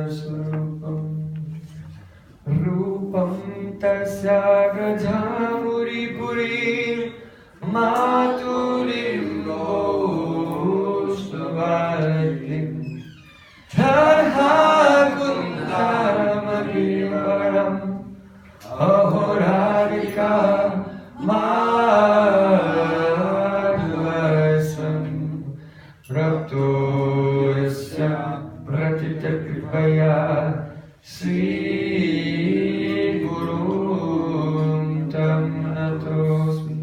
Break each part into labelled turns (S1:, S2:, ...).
S1: Surupam Rupam tasya grajamuri puri maturim loshvatim Dharha kundaramagirivaram ahorarika madhvasam Prapto yasya pratita kripaya Sri Gurum tam natosmi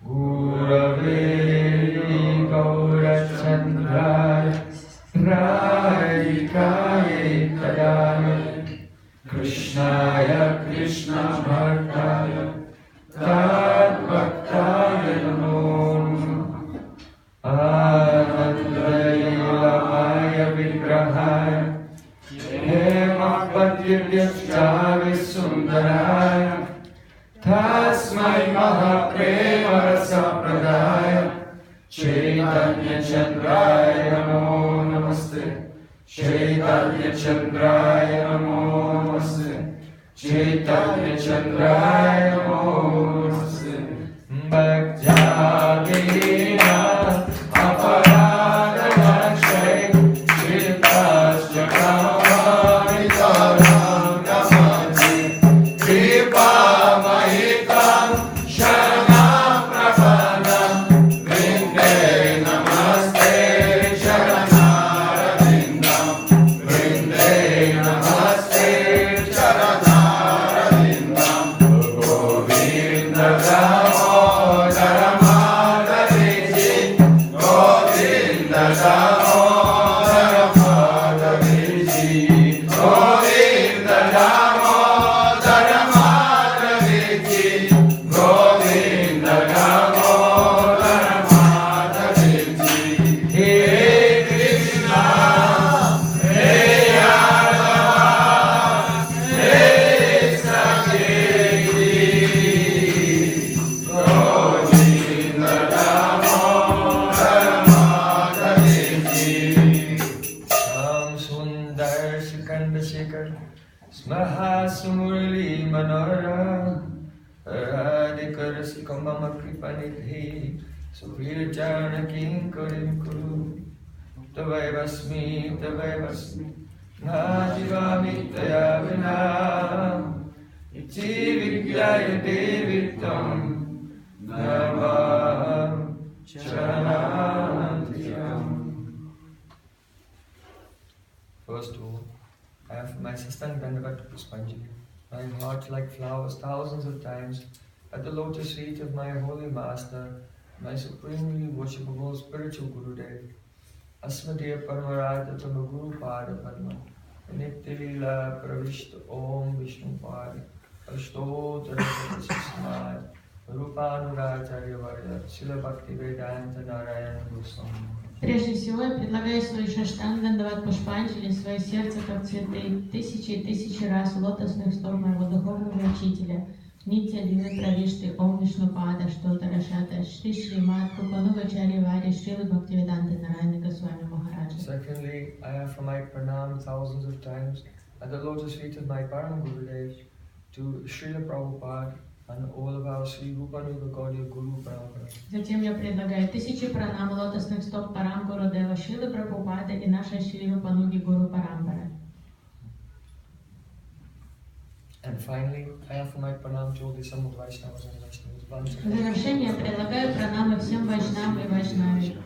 S1: Gurave Gaurachandraya Radhikaye Kadaya Krishnaya Krishna Bhaktaya Tadbhaktaya Namo Anandaya Vigrahaya Hemapativyashtavi Sundaraya Tasmai Mahaprema Rasa Pradaya Chaitanya Chandraya Namo Namaste Chaitanya Chandraya Namo Namaste Chaitanya Chandraya Namo Namaste Bhakti-Vina Aparadha-Dakshay Shritasya Kavani-Taram Namati Kripa-Mahitam Sharanam Prapadam Vrinde Namaste Sharanarvindam Vrinde Namaste Sharanarvindam Govinda Damodara Madhaviji Govinda Damodara Madhaviji Govinda Damodara Madhaviji Govinda Damodara Madhaviji Hare Krishna Hare Yadava Hare Saketi Govinda Damodara Madhaviji Sham Sundar Sikanda Shikar Smaha Sumurli Manora Radhikar Sikamama Kripanidhi Supir Janakin Kurim Kuru Tavaivasmi Tavaivasmi Najivami Tayavina Iti Vidyaya Devitam Narvam Charanantiyam. First rule, I have my Sastang Dandavat Puspanjali, my heart like flowers thousands of times at the lotus feet of my holy master, my supremely worshipable spiritual Gurudev, Asmadeva Paramarada Tama Guru Pada Padma, Nitya Lila Pravishta Om Vishnu Pada, Ashtotara Samad, Rupanuracharya Varya, Srila Bhakti Vedanta Narayana Goswami.
S2: Прежде всего, я предлагаю свой шаштанг дандават пушпанджали, свое сердце как цветы, тысячи и тысячи раз лотосных стоп моего духовного учителя, Нитья Лилы Правишты, Ом Вишнупада, Штота Рашата, Шри Шримад, Купанувачарья Вари, Шрила Бхактивиданта Нарайана Госвами Махараджа.
S1: Secondly, I offer my pranam thousands of times at the lotus feet of my Param Gurudev to Srila Prabhupada and all of our Sri Rupanuga Gaudiya Guru Parampara.
S2: Затем я предлагаю тысячи пранам лотосных стоп Парам Гурудева, Шрилы Прабхупады и нашей Шри Рупануги Гуру Парампара.
S1: And finally, I offer my pranam to all the Samud Vaishnavas and Vaishnavas.
S2: В завершение я предлагаю пранамы всем вайшнавам и вайшнаве.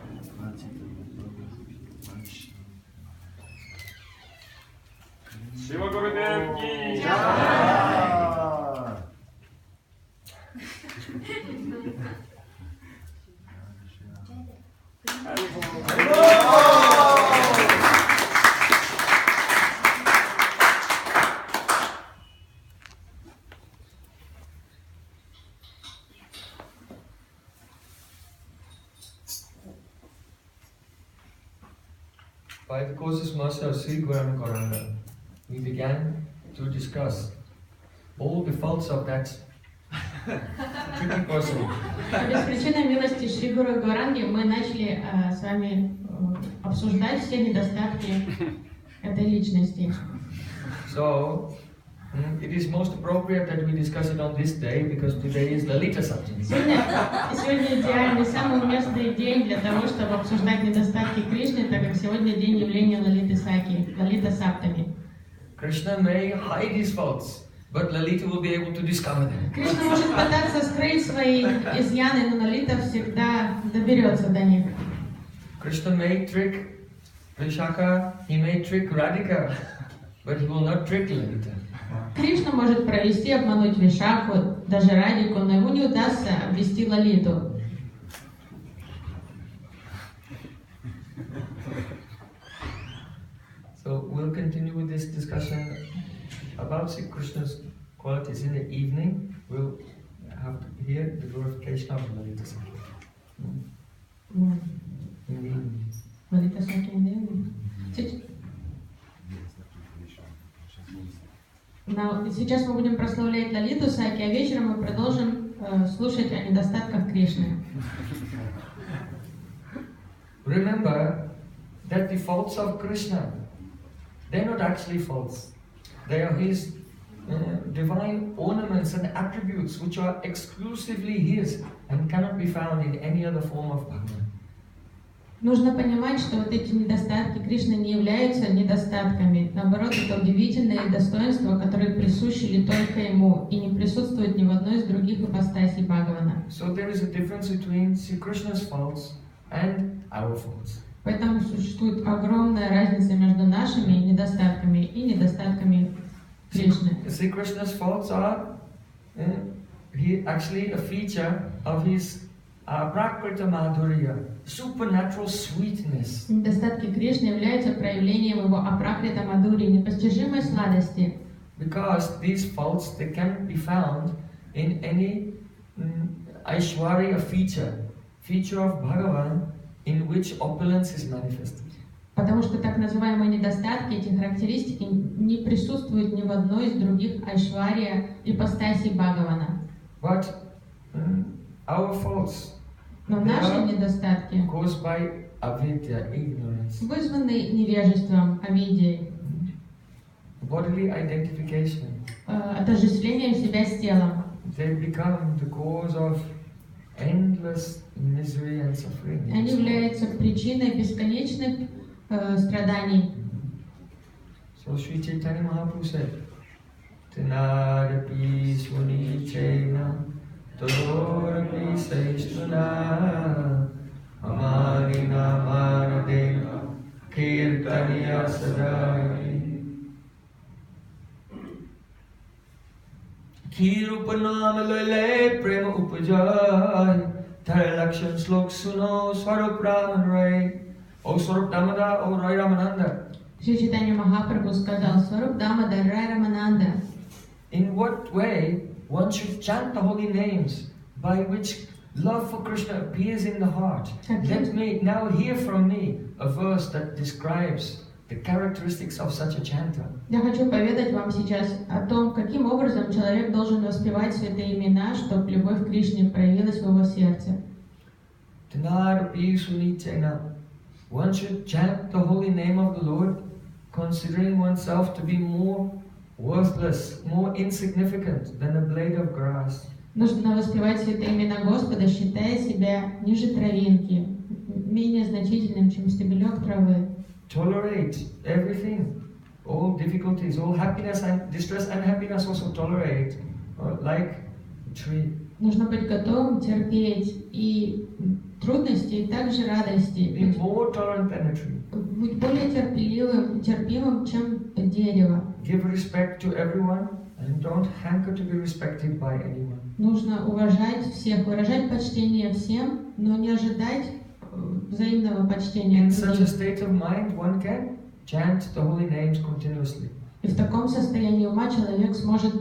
S3: Шива Гурудев ки джай!
S1: By the course's master Sri Guram Koranga, we began to discuss all the faults of that tricky person.
S2: Без причины милости Шри Гуру Гауранги мы начали с вами обсуждать все недостатки этой личности.
S1: So, it is most appropriate that we discuss it on this day because today is Lalita Saptami.
S2: Сегодня идеальный, самый уместный день для того, чтобы обсуждать недостатки Кришны, так как сегодня день явления Лалита Саптами.
S1: Krishna may hide his faults, but Lalita will be able to discover them.
S2: Кришна может пытаться скрыть свои изъяны, но Лалита всегда доберется до них.
S1: Krishna may trick Vishaka, he may trick Radhika, but he will not trick Lalita.
S2: Кришна может провести, обмануть Вишаку, даже Радику, но ему не удастся обвести Лалиту.
S1: So we'll continue with this discussion about Sri Krishna's qualities in the evening. We'll have to hear the glorification of Lalita Sakhi. In the evening.
S2: Лалита Саки. Сейчас мы будем прославлять Лалиту Саки, а вечером мы продолжим слушать о недостатках Кришны.
S1: Remember that the faults of Krishna, they're not actually faults. They are his divine ornaments and attributes which are exclusively his and cannot be found in any other form of Bhagavan.
S2: Нужно понимать, что вот эти недостатки Кришны не являются недостатками. Наоборот, это удивительные достоинства, которые присущи только ему и не присутствуют ни в одной из других ипостасей Бхагавана.
S1: So there is a difference between Sri Krishna's faults and our faults.
S2: Поэтому существует огромная разница между нашими недостатками и недостатками Кришны.
S1: Sri Krishna's faults are actually a feature of his prakrita madhurya, supernatural sweetness.
S2: Недостатки Кришны являются проявлением его апракрита мадхури, непостижимой сладости.
S1: Because these faults, they cannot be found in any Aishwarya feature of Bhagavan in which opulence is manifested.
S2: Потому что так называемые недостатки, эти характеристики не присутствуют ни в одной из других айшвария ипостасей Бхагавана.
S1: But our faults,
S2: но наши недостатки
S1: caused by avidya, ignorance,
S2: вызваны невежеством, авидией,
S1: bodily identification,
S2: отождествлением себя с телом.
S1: They become the cause of endless misery and suffering.
S2: Они являются причиной бесконечных страданий.
S1: So Sri Chaitanya Mahaprabhu said, Tinadapi Swanichena Todorapi Saishtuna Amarina Maradena Kirtaniya Sadari Kirupanam Lele Prema Upajay Thar Lakshan Slok Suno Swarup Raman Ray O Swarup Damada O Rai Ramananda.
S2: Шри Чайтанья Махапрабху сказал: Сваруп Дамодар Рай Рамананда.
S1: In what way one should chant the holy names by which love for Krishna appears in the heart? Let me now hear from me a verse that describes the characteristics of such a chanter.
S2: Я хочу поведать вам сейчас о том, каким образом человек должен воспевать святые имена, чтобы любовь к Кришне проявилась в его сердце.
S1: One should chant the holy name of the Lord, considering oneself to be more worthless, more insignificant than a blade of grass.
S2: Нужно воспевать святые имена Господа, считая себя ниже травинки, менее значительным, чем стебелек травы.
S1: Tolerate everything, all difficulties, all happiness and distress and happiness also tolerate, like a tree.
S2: Нужно быть готовым терпеть и трудности, и также радости.
S1: Be more tolerant than a tree.
S2: Быть более терпимым, чем дерево.
S1: Give respect to everyone and don't hanker to be respected by anyone.
S2: Нужно уважать всех, выражать почтение всем, но не ожидать взаимного почтения.
S1: In such a state of mind, one can chant the holy names continuously.
S2: И в таком состоянии ума человек сможет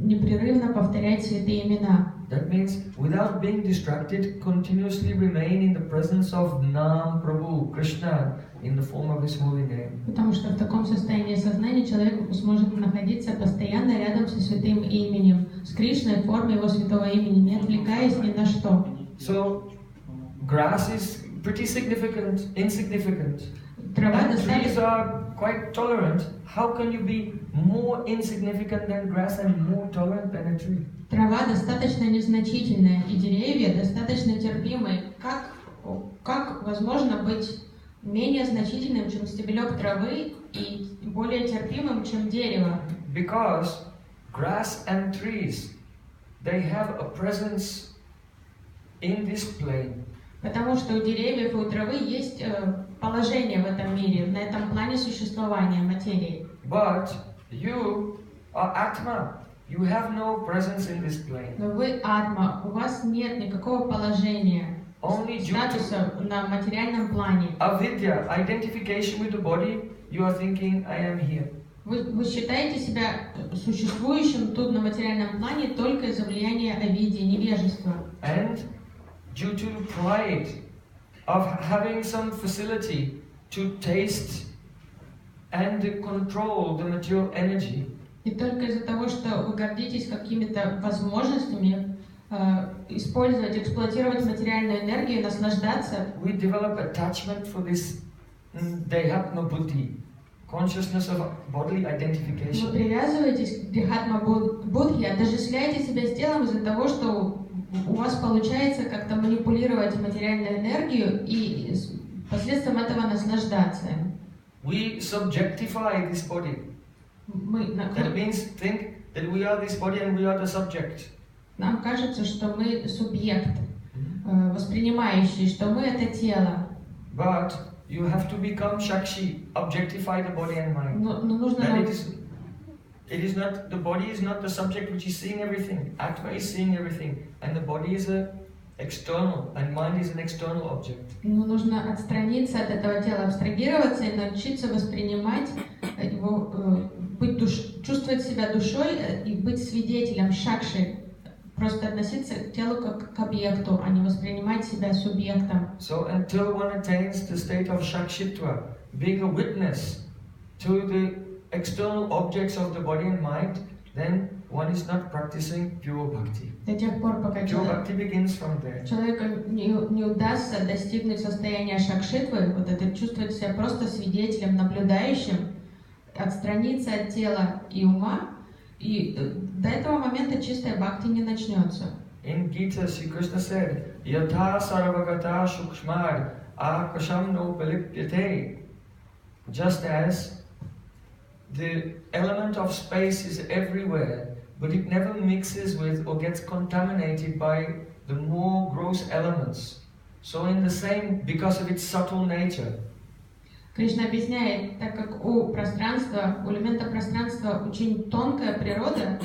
S2: непрерывно повторять святые имена.
S1: That means, without being distracted, continuously remain in the presence of Nam Prabhu, Krishna, in the form of His holy name.
S2: Потому что в таком состоянии сознания человек сможет находиться постоянно рядом со святым именем, с Кришной в форме его святого имени, не отвлекаясь ни на что.
S1: So, grass is pretty insignificant.
S2: Трава
S1: And trees
S2: достаточно,
S1: are quite tolerant. How can you be more insignificant than grass and more tolerant than a tree?
S2: трава достаточно незначительная, и деревья достаточно терпимые. Как возможно быть менее значительным, чем стебелек травы, и более терпимым, чем дерево?
S1: Because grass and trees, they have a presence in this plane.
S2: Потому что у деревьев и у травы есть положение в этом мире, на этом плане существования материи.
S1: But you are Atma. You have no presence in this plane.
S2: Но вы атма, у вас нет никакого положения,
S1: Only due
S2: статуса на материальном плане.
S1: to avidya, identification with the body, you are thinking, I am here.
S2: Вы считаете себя существующим тут на материальном плане только из-за влияния авидии, невежества.
S1: And due to pride of having some facility to taste and control the material energy,
S2: И только из-за того, что вы гордитесь какими-то возможностями использовать, эксплуатировать материальную энергию и наслаждаться,
S1: we develop attachment for this Dehatma Buddhi, consciousness of bodily
S2: вы
S1: identification.
S2: привязываетесь к Дихатма Будхи, отождествляете себя с телом из-за того, что у вас получается как-то манипулировать материальную энергию и посредством этого наслаждаться.
S1: We subjectify this body. That means think that we are this body and we are the subject.
S2: Нам кажется, что мы субъект, воспринимающий, что мы это тело.
S1: But you have to become Shakshi, objectify the body and mind.
S2: Но нужно
S1: That
S2: нам...
S1: it is not, the body is not the subject which is seeing everything. Atma is seeing everything. And the body is a external, and mind is an external object.
S2: Но нужно отстраниться от этого тела, абстрагироваться и научиться воспринимать его, чувствовать себя душой и быть свидетелем, шакши. Просто относиться к телу как к объекту, а не воспринимать себя субъектом.
S1: So until one attains the state of Shakshitva, being a witness to the external objects of the body and mind, then one is not practicing pure bhakti.
S2: До тех пор, пока
S1: Pure bhakti begins from there.
S2: человеку не удастся достигнуть состояния шакшитвы, вот это чувствовать себя просто свидетелем, наблюдающим, отстраниться от тела и ума, и до этого момента чистая бхакти не начнется.
S1: In Gita, Sri Krishna said, Yatha sarvagata shukshmar akasham no palipyate. Just as the element of space is everywhere, but it never mixes with or gets contaminated by the more gross elements. So in the same, because of its subtle nature.
S2: Кришна объясняет, так как у элемента пространства очень тонкая природа,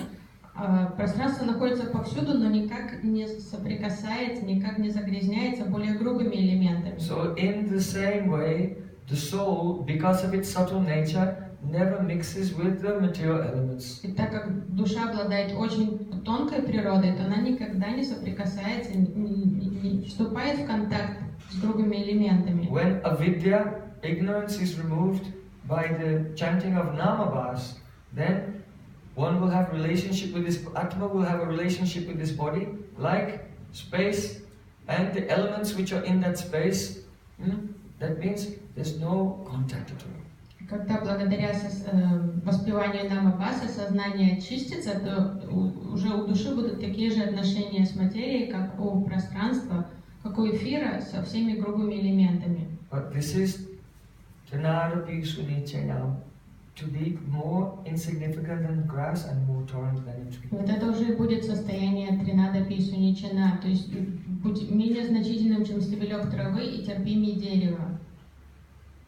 S2: пространство находится повсюду, но никак не соприкасается, никак не загрязняется более грубыми элементами.
S1: So in the same way, the soul, because of its subtle nature, never mixes with the material elements.
S2: И так как душа обладает очень тонкой природой, то она никогда не соприкасается, не вступает в контакт с грубыми элементами.
S1: When avidya, ignorance, is removed by the chanting of namabhas, then one will have relationship with this Atma, will have a relationship with this body, like space and the elements which are in that space. That means there's no contact at all.
S2: Когда благодаря воспеванию намабхаса сознание очистится, то уже у души будут такие же отношения с материей, как у пространства, как у эфира со всеми грубыми элементами.
S1: But this is Trinadapi Sunichanam, to be more insignificant than grass and more tolerant than a tree.
S2: Вот это уже будет состояние Тринадапи Суничана, то есть быть менее значительным, чем стебелек травы и терпимее дерева.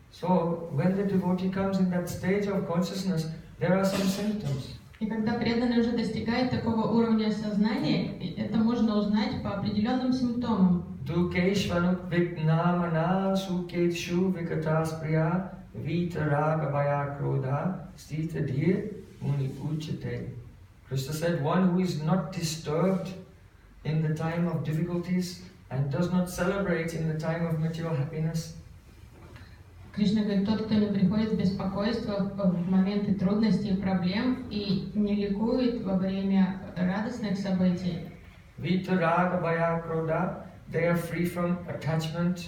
S1: So when the devotee comes in that stage of consciousness, there are some symptoms.
S2: И когда преданный уже достигает такого уровня сознания, это можно узнать по определенным симптомам.
S1: Dukeshvanuk vignamana suketshu vikatas priya vitaraga vaya krodha stita dhir muni uchate. Krishna said, one who is not disturbed in the time of difficulties and does not celebrate in the time of material happiness.
S2: Кришна говорит, тот, кто не приходит в беспокойство в моменты трудностей и проблем и не ликует во время радостных событий.
S1: Vitaraga vaya krodha, they are free from attachment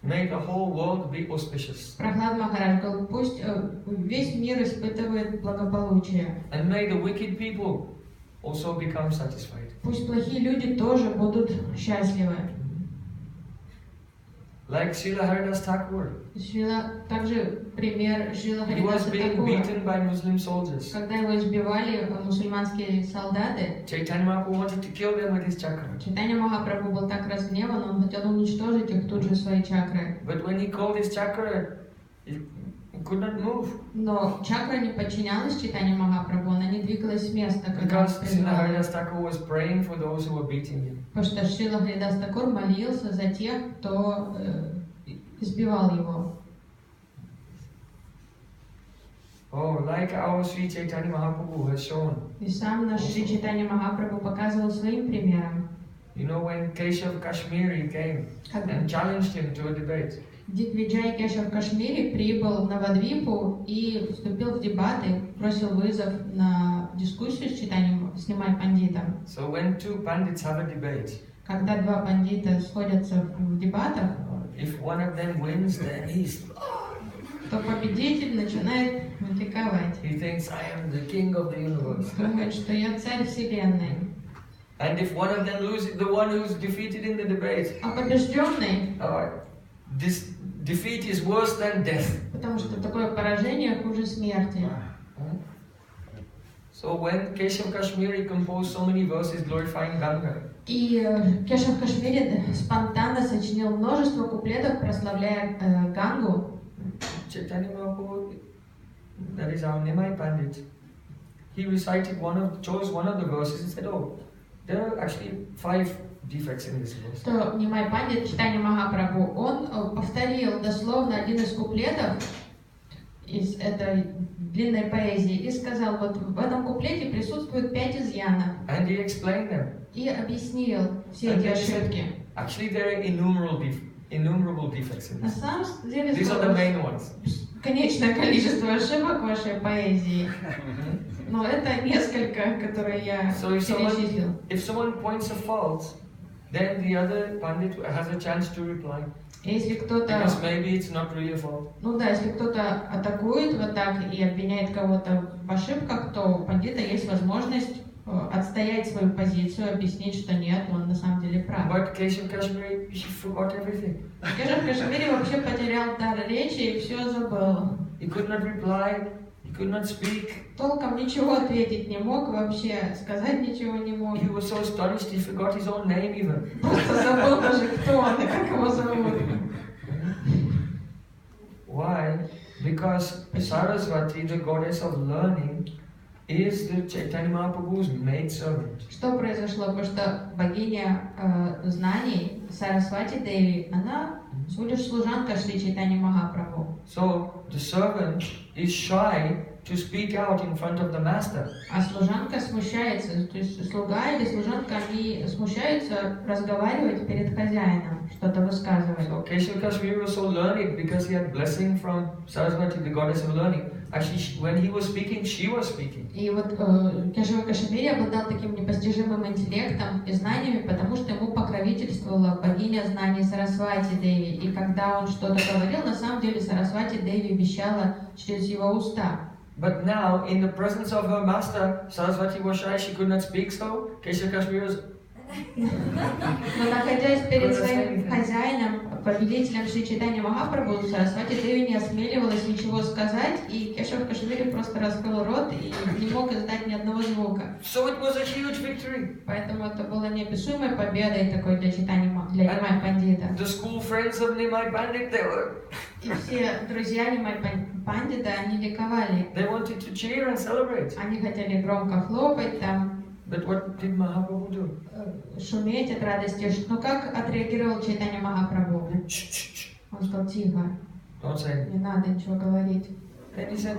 S1: May the whole world be auspicious.
S2: Прохлад Махарадж говорил, пусть весь мир испытывает благополучие.
S1: And may the wicked people also become satisfied.
S2: Пусть плохие люди тоже будут счастливы.
S1: Like Srila Haridas Thakur.
S2: Также пример Шрила
S1: He was
S2: Харидаса
S1: being
S2: Такура.
S1: beaten by Muslim soldiers.
S2: Когда его избивали мусульманские солдаты,
S1: Chaitanya Mahaprabhu wanted to kill them with his chakra.
S2: Чайтанья Махапрабху был так разгневан, он хотел уничтожить их тут же своей чакрой.
S1: But when he called his chakra, he could not move.
S2: Но чакра не подчинялась Чайтанье Махапрабху, она не двигалась с места, когда он
S1: Because Srila
S2: призвал.
S1: Haridas Thakur was praying for those who were beating him.
S2: Потому что Шрила Харидас Такур молился за тех, кто избивал его.
S1: Oh, like our Sri Chaitanya Mahaprabhu has shown.
S2: И сам наш Шри Чайтанья Махапрабху показывал своим примером.
S1: You know, when Keshav Kashmiri came and challenged him to a debate.
S2: Дигвиджай Кешав в Кашмире прибыл в Навадвипу и вступил в дебаты, бросил вызов на дискуссию с читанием «Снимай пандитом».
S1: So when two pandits have a debate,
S2: Когда два пандита сходятся в дебатах,
S1: if one of them wins, then
S2: то победитель начинает ликовать.
S1: he thinks, I am the king of the universe.
S2: Думает, что я царь вселенной.
S1: And if one of them loses, the one who's defeated in the debate,
S2: А побежденный,
S1: this defeat is worse than death.
S2: потому что такое поражение хуже смерти.
S1: So when Keshav Kashmiri composed so many verses glorifying Ganga,
S2: И Кешав в Кашмире спонтанно сочинил множество куплетов, прославляя Гангу.
S1: Chaitanya Mahaprabhu, that is our Nimai Pandit, he chose one of the verses and said, oh, there are actually 5 defects in this verse.
S2: Что Нимай Пандит, Чайтанья Махапрабху, он повторил дословно один из куплетов из этой длинной поэзии и сказал, вот в этом куплете присутствует 5 изъянов.
S1: And he explained them.
S2: И объяснил все эти ошибки.
S1: Actually, there are innumerable defects in
S2: На
S1: this.
S2: самом деле,
S1: These are the main ones.
S2: конечное количество ошибок в вашей поэзии. Но это несколько, которые я перечислил.
S1: If someone points a fault, then the other Pandit has a chance to reply.
S2: Если кто-то,
S1: Because maybe it's not really a fault.
S2: ну да, если кто-то атакует вот так и обвиняет кого-то в ошибках, то у пандита есть возможность отстоять свою позицию, объяснить, что нет, он на самом деле прав.
S1: But Keshav Kashmiri, he forgot everything.
S2: Кешав в Кашмире вообще потерял дар речи и все забыл.
S1: He could not reply, he could not speak.
S2: Толком ничего ответить не мог, вообще сказать ничего не мог.
S1: He was so astonished, he forgot his own name even.
S2: Просто забыл даже, кто он и как его зовут.
S1: Why? Because Saraswati, the goddess of learning, is the Chaitanya Mahaprabhu's maidservant.
S2: Что произошло? Потому что богиня знаний Сарасвати Деви, она всего лишь служанка Шри Чайтаньи Махапрабху.
S1: So the servant is shy to speak out in front of the master.
S2: А служанка смущается, то есть слуга или служанка, они смущаются разговаривать перед хозяином, что-то высказывать.
S1: So Keshav Kashmiri was so learned because he had blessing from Saraswati, the goddess of learning. Actually, when he was speaking, she was speaking.
S2: И вот Кешава Кашмири обладал таким непостижимым интеллектом и знаниями, потому что ему покровительствовала богиня знаний Сарасвати Деви. И когда он что-то говорил, на самом деле Сарасвати Деви вещала через его уста.
S1: But now, in the presence of her master, Saraswati was shy, she could not speak, so Keshav Kashmiri was...
S2: Но находясь перед своим хозяином, повелителем Шри Чайтаньи Махапрабху, Сарасвати Деви не осмеливалась ничего сказать, и Кешав Кашмири просто раскрыл рот и не мог издать ни одного звука.
S1: So it was a huge victory.
S2: Поэтому это была неописуемой победой такой для Нимай Пандита.
S1: The school friends of Nimai Pandit, they were...
S2: И все друзья Нимай Пандита, они ликовали.
S1: They wanted to cheer and celebrate.
S2: Они хотели громко хлопать, там,
S1: But what did Mahaprabhu do?
S2: шуметь от радости. Но как отреагировал Чайтанья Махапрабху? Он сказал, тихо,
S1: Don't say.
S2: не надо ничего говорить.
S1: Then he said,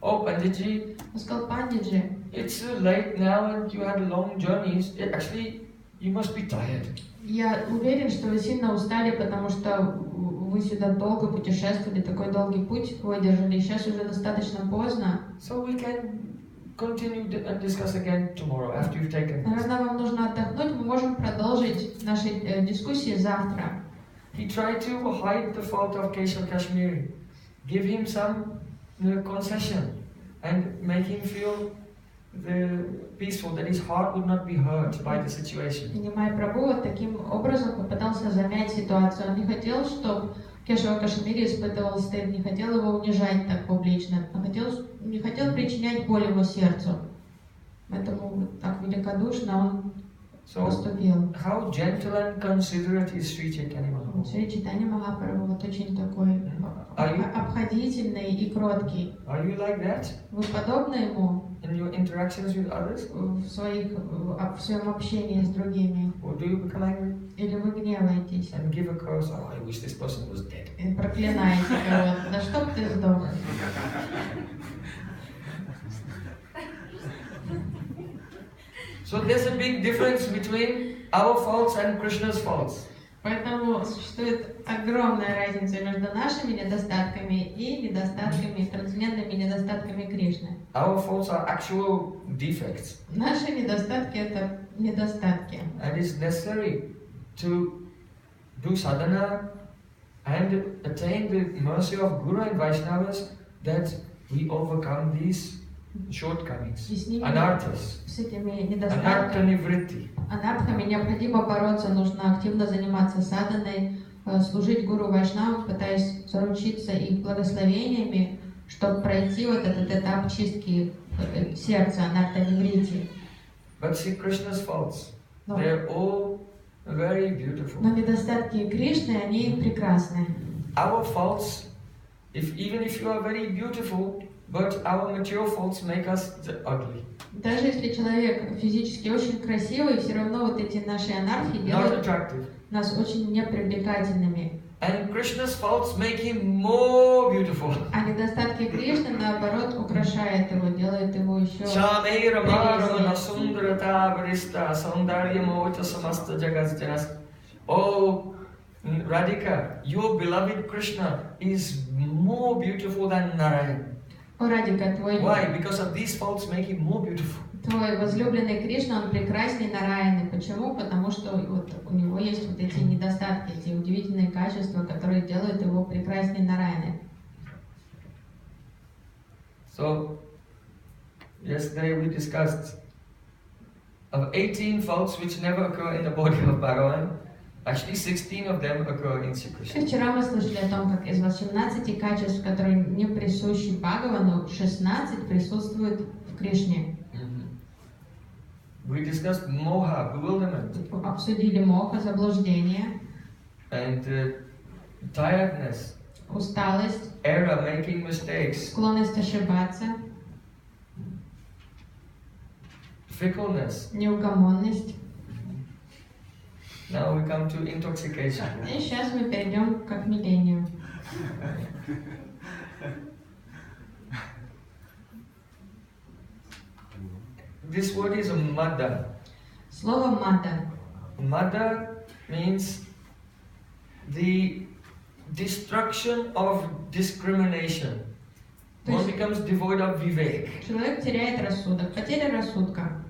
S1: oh, Panditji,
S2: Он сказал, Пандиджи,
S1: it's late now and you had long journeys. Actually, you must be tired.
S2: я уверен, что вы сильно устали, потому что вы сюда долго путешествовали, такой долгий путь выдержали, и сейчас уже достаточно поздно.
S1: So we can continue and discuss again tomorrow after you've taken this.
S2: Наверное, вам нужно отдохнуть, мы можем продолжить наши дискуссии завтра.
S1: he tried to hide the fault of Keshav Kashmiri, give him some concession, and make him feel peaceful, that his heart would not be hurt by the situation.
S2: Нимай Прабху вот таким образом попытался замять ситуацию. Он не хотел, чтобы Кешава Кашмири испытывал стыд, не хотел его унижать так публично, не хотел причинять боль его сердцу. Поэтому так великодушно он поступил.
S1: How gentle and considerate is Sri Chaitanya Mahaprabhu.
S2: Шри Чайтанья Махапрабху вот очень такой обходительный и кроткий.
S1: Are you like that?
S2: Вы подобны ему
S1: In your interactions with others?
S2: в своем общении с другими?
S1: Or do you become angry?
S2: Или вы гневаетесь?
S1: And give a curse, oh, I wish this person was dead.
S2: И проклинаете кого-то. Да чтоб ты сдох.
S1: So there's a big difference between our faults and Krishna's faults.
S2: Поэтому существует огромная разница между нашими недостатками и недостатками, трансцендентными недостатками Кришны.
S1: Our faults are actual defects.
S2: Наши недостатки — это недостатки.
S1: And it's necessary to do sadhana and attain the mercy of Guru and Vaishnavas that we overcome these shortcomings, anarthas,
S2: С этими недостатками,
S1: anartha-nivritti.
S2: анархами необходимо бороться, нужно активно заниматься саданой, служить гуру Вайшнавам, пытаясь заручиться их благословениями, чтобы пройти вот этот этап чистки сердца, анарта-ниврити.
S1: But see, Krishna's faults, they're all very beautiful.
S2: Но недостатки Кришны, они прекрасны.
S1: Our faults, even if you are very beautiful, but our material faults make us ugly.
S2: Даже если человек физически очень красивый, все равно вот эти наши анархии делают нас очень непривлекательными.
S1: And Krishna's faults make him more beautiful.
S2: А недостатки Кришны, наоборот, украшают его, делают его еще
S1: Oh, Radhika, your beloved Krishna is more beautiful than Narayan.
S2: О, Радика,
S1: Why? Because of these faults make him more beautiful.
S2: Твой возлюбленный Кришна, он прекрасней Нараяны. Почему? Потому что вот у него есть вот эти недостатки, эти удивительные качества, которые делают его прекрасней Нараяны.
S1: So, yesterday we discussed of 18 faults which never occur in the body of Bhagavan. Actually, 16 of them occur in Sri Krishna.
S2: Вчера мы слышали о том, как из 18 качеств, которые не присущи Бхагавану, 16 присутствуют в Кришне.
S1: We discussed moha, bewilderment.
S2: Обсудили моха, заблуждение.
S1: And tiredness.
S2: Усталость.
S1: Error, making mistakes.
S2: Склонность ошибаться.
S1: Fickleness.
S2: Неугомонность.
S1: Now we come to intoxication.
S2: И сейчас мы перейдем к хмелению.
S1: This word is mada.
S2: Слово мада.
S1: Mada means the destruction of discrimination. One becomes devoid of vivek.
S2: Человек теряет рассудок, потеря рассудка.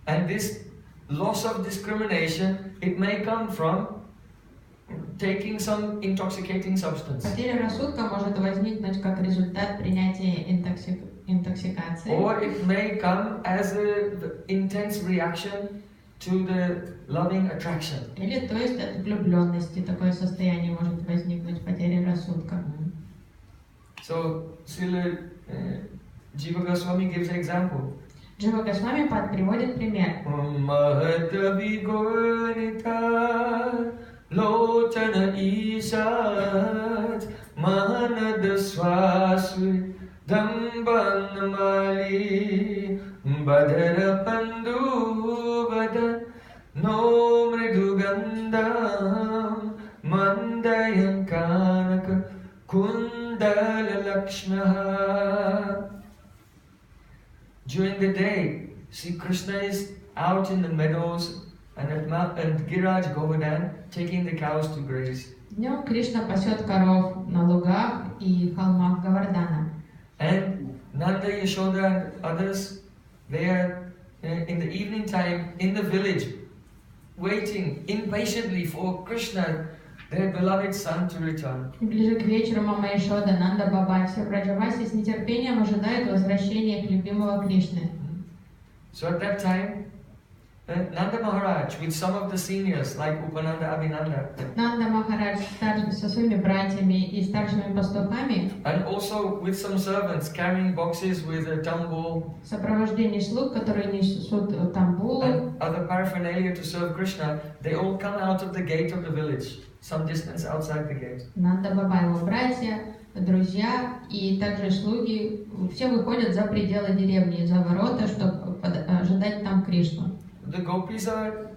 S1: And this loss of discrimination, it may come from taking some intoxicating substance.
S2: Потеря рассудка может возникнуть как результат принятия интоксикации.
S1: Or it may come as an intense reaction to the loving attraction.
S2: Или то есть от влюбленности такое состояние может возникнуть, потеря рассудка.
S1: So, Srila Jiva Goswami gives an example.
S2: Джива Госвами приводит пример.
S1: Lotana Ishat Mahanad Swaswi Damban Mali Badara Pandu Vada No Mridugandam Mandayan Kanaka Kundala Lakshmaha. During the day, Sri Krishna is out in the meadows and Giraj Govardhan taking the cows to graze.
S2: Днем Кришна пасет коров на лугах и холмах Говардана.
S1: And Nanda, Yashoda and others, they are in the evening time in the village, waiting impatiently for Krishna their beloved son to return.
S2: И ближе к вечеру мама Ешода, Нанда Баба, все Браджаваси с нетерпением ожидают возвращения их любимого Кришны.
S1: So at that time, Nanda Maharaj with some of the seniors like Upananda Abhinanda
S2: Нанда Махарадж со своими братьями и старшими пастухами
S1: and also with some servants carrying boxes with a tambul
S2: в сопровождении слуг, которые несут тамбулы,
S1: and other paraphernalia to serve Krishna, they all come out of the gate of the village, some distance outside the gate.
S2: Нанда Баба, его братья, друзья и также слуги, все выходят за пределы деревни, за ворота, чтобы ожидать там Кришну.
S1: The gopis are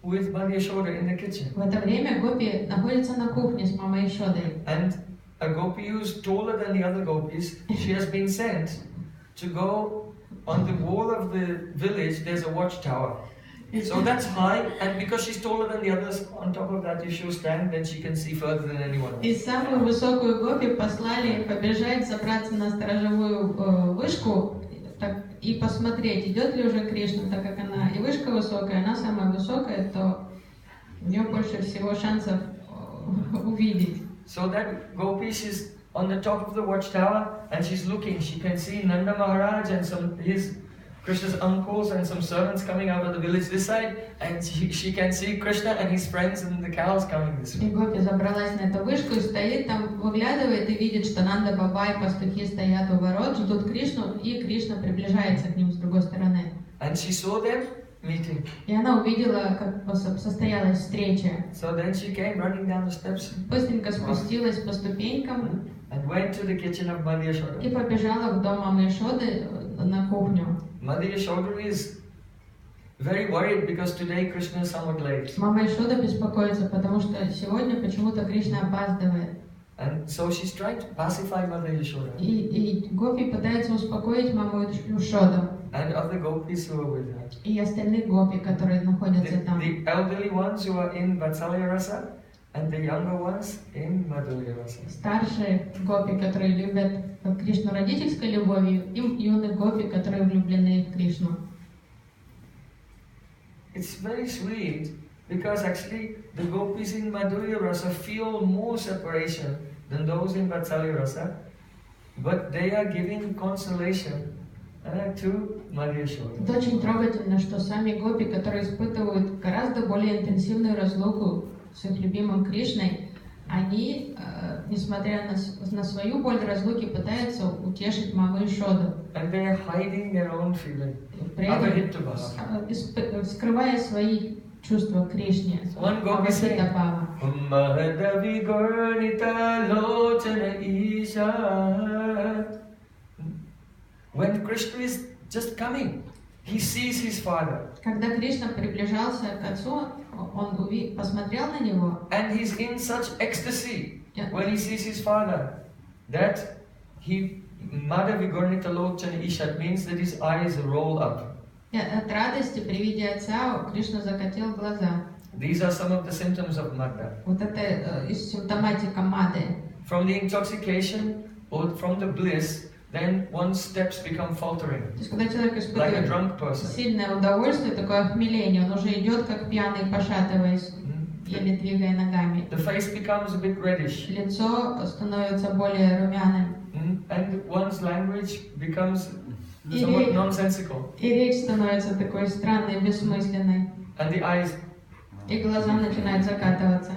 S1: with Mother Yashoda in the kitchen.
S2: В это время Гопи находится на кухне с мамой Ешодой.
S1: And a gopi who's taller than the other gopis, she has been sent to go on the wall of the village, there's a watchtower. So that's high, and because she's taller than the others, on top of that you should stand, then she can see further than anyone else.
S2: И самую высокую Гопи послали побежать, забраться на сторожевую вышку и посмотреть, идет ли уже Кришна, так как она и вышка высокая, она самая высокая, то у нее больше всего шансов увидеть.
S1: So that gopi, she's on the top of the watchtower, and she's looking. She can see Nanda Maharaj and some his Krishna's uncles and some servants coming out of the village this side, and she can see Krishna and his friends and the cows coming this way.
S2: И Гопи забралась на эту вышку и стоит там, выглядывает и видит, что Нанда Баба и пастухи стоят у ворот, ждут Кришну, и Кришна приближается к ним с другой стороны.
S1: And she saw them meeting.
S2: И она увидела, как состоялась встреча.
S1: So then she came running down the steps.
S2: Быстренько спустилась по ступенькам
S1: And went to the kitchen of Mother Yashoda.
S2: и побежала в дом мамы Ешоды на кухню.
S1: Mother Yashoda is very worried because today Krishna is somewhat late.
S2: Мама Ешода беспокоится, потому что сегодня почему-то Кришна опаздывает.
S1: And so she's trying to pacify Mother Yashoda.
S2: И Гопи пытается успокоить маму Ешоду.
S1: And other gopis who are with her.
S2: И остальных Гопи, которые находятся там.
S1: The elderly ones who are in Vatsalya Rasa and the younger ones in Madhurya Rasa.
S2: Старшие Гопи, которые любят Кришну родительской любовью, и юных Гопи, которые влюблены в Кришну.
S1: It's very sweet because actually the gopis in Madhurya Rasa feel more separation than those in Vatsalya Rasa, but they are giving consolation to Mother Yashoda.
S2: Это очень трогательно, что сами Гопи, которые испытывают гораздо более интенсивную разлуку с их любимым Кришной, они, несмотря на свою боль разлуки, пытаются утешить маму Ешоду.
S1: And they are hiding their own feeling.
S2: При этом скрывая свои чувства к Кришне.
S1: One Gopi saying, Mahadavi Gornita Lochana Isha. When Krishna is just coming, he sees his father.
S2: Когда Кришна приближался к отцу, он посмотрел на него.
S1: And he's in such ecstasy when he sees his father that he Madhavi Gornita Lochana Isha means that his eyes roll up.
S2: От радости при виде отца Кришна закатил глаза.
S1: These are some of the symptoms of Madha.
S2: Вот это симптоматика Мады.
S1: From the intoxication or from the bliss, then one's steps become faltering,
S2: То есть, когда человек
S1: like a
S2: испытывает
S1: drunk person.
S2: сильное удовольствие, такое охмеление, он уже идет как пьяный, пошатываясь, еле двигая ногами.
S1: The face becomes a bit reddish,
S2: Лицо становится более румяным.
S1: and one's language becomes somewhat nonsensical,
S2: И речь становится такой странной, бессмысленной.
S1: and the eyes.
S2: И глаза начинают закатываться.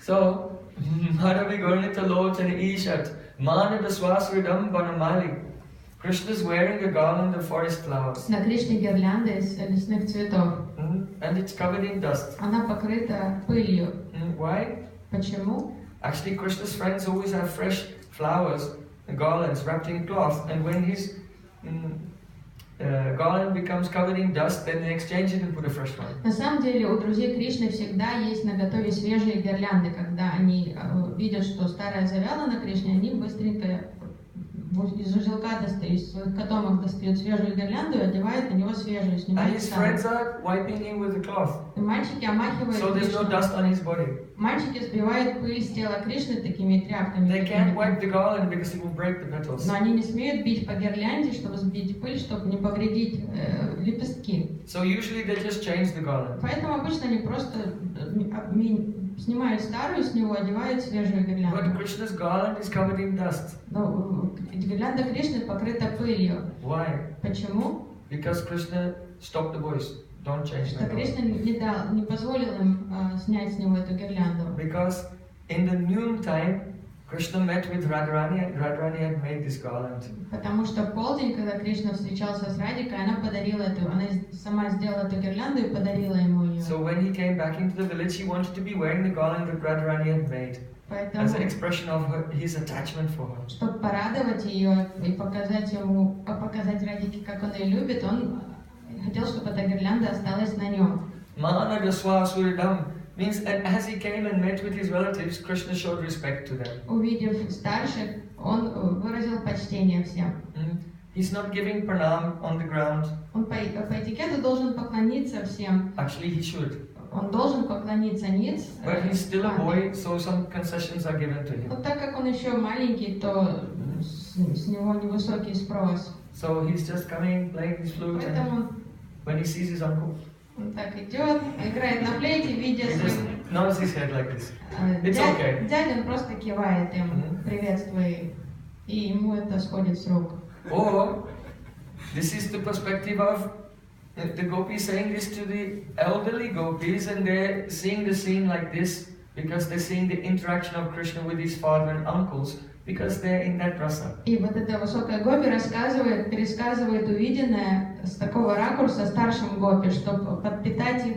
S1: So, Madhavi Gornita Lochana Ishat, Manada Swasridam Banamali. Krishna is wearing a garland of forest flowers.
S2: На Кришне гирлянда из лесных цветов.
S1: And it's covered in dust.
S2: Она покрыта пылью.
S1: Why?
S2: Почему?
S1: Actually, Krishna's friends always have fresh flowers, garlands wrapped in cloth, and when his garland becomes covered in dust, then they exchange it and put a fresh one.
S2: На самом деле у друзей Кришны всегда есть наготове свежие гирлянды. Когда они видят, что старая завяла на Кришне, они быстренько из узелка достают, из своих котомок достают свежую гирлянду и одевают на него свежую,
S1: And
S2: снимают
S1: his
S2: старую.
S1: friends are wiping him with the cloth,
S2: И мальчики омахивают
S1: so there's no
S2: Кришну.
S1: dust on his body.
S2: Мальчики сбивают пыль с тела Кришны такими тряпками.
S1: They can't
S2: такими.
S1: wipe the garland because it will break the petals.
S2: Но они не смеют бить по гирлянде, чтобы сбить пыль, чтобы не повредить лепестки.
S1: So usually they just change the garland.
S2: Поэтому обычно они просто снимают старую с него, одевают свежую
S1: But
S2: гирлянду.
S1: Krishna's garland is covered in dust.
S2: Но гирлянда Кришны покрыта пылью.
S1: Why?
S2: Почему?
S1: Because Krishna stopped the boys. Don't change
S2: Что
S1: my
S2: Кришна
S1: garland.
S2: не позволил им снять с него эту гирлянду.
S1: Because in the noontime, Krishna met with Radharani and Radharani had made this garland.
S2: Потому что в полдень, когда Кришна встречался с Радикой, она сама сделала эту гирлянду и подарила ему ее.
S1: So when he came back into the village, he wanted to be wearing the garland that Radharani had made
S2: Поэтому,
S1: as an expression of his attachment for her.
S2: чтобы порадовать ее и показать Радике, как он ее любит, он хотел, чтобы эта гирлянда осталась на нем.
S1: Manada Swasuridam means that as he came and met with his relatives, Krishna showed respect to them.
S2: Увидев старших, он выразил почтение всем.
S1: He's not giving pranam on the ground.
S2: Он по этикету должен поклониться всем.
S1: Actually, he should.
S2: Он должен поклониться ниц.
S1: But he's still a boy, so some concessions are given to him.
S2: Но так как он еще маленький, то с него невысокий спрос.
S1: So he's just coming, playing his flute, and
S2: Поэтому
S1: when he sees his uncle,
S2: он так идет, играет на флейте, видя
S1: he just
S2: своих
S1: nods his head like this. It's okay.
S2: дядя, он просто кивает им, приветствуя их, и ему это сходит с рук.
S1: Or this is the perspective of the gopis saying this to the elderly gopis, and they're seeing the scene like this because they're seeing the interaction of Krishna with his father and uncles because they're in that rasa.
S2: И вот эта высокая гопи пересказывает увиденное с такого ракурса старшим гопи, чтобы подпитать их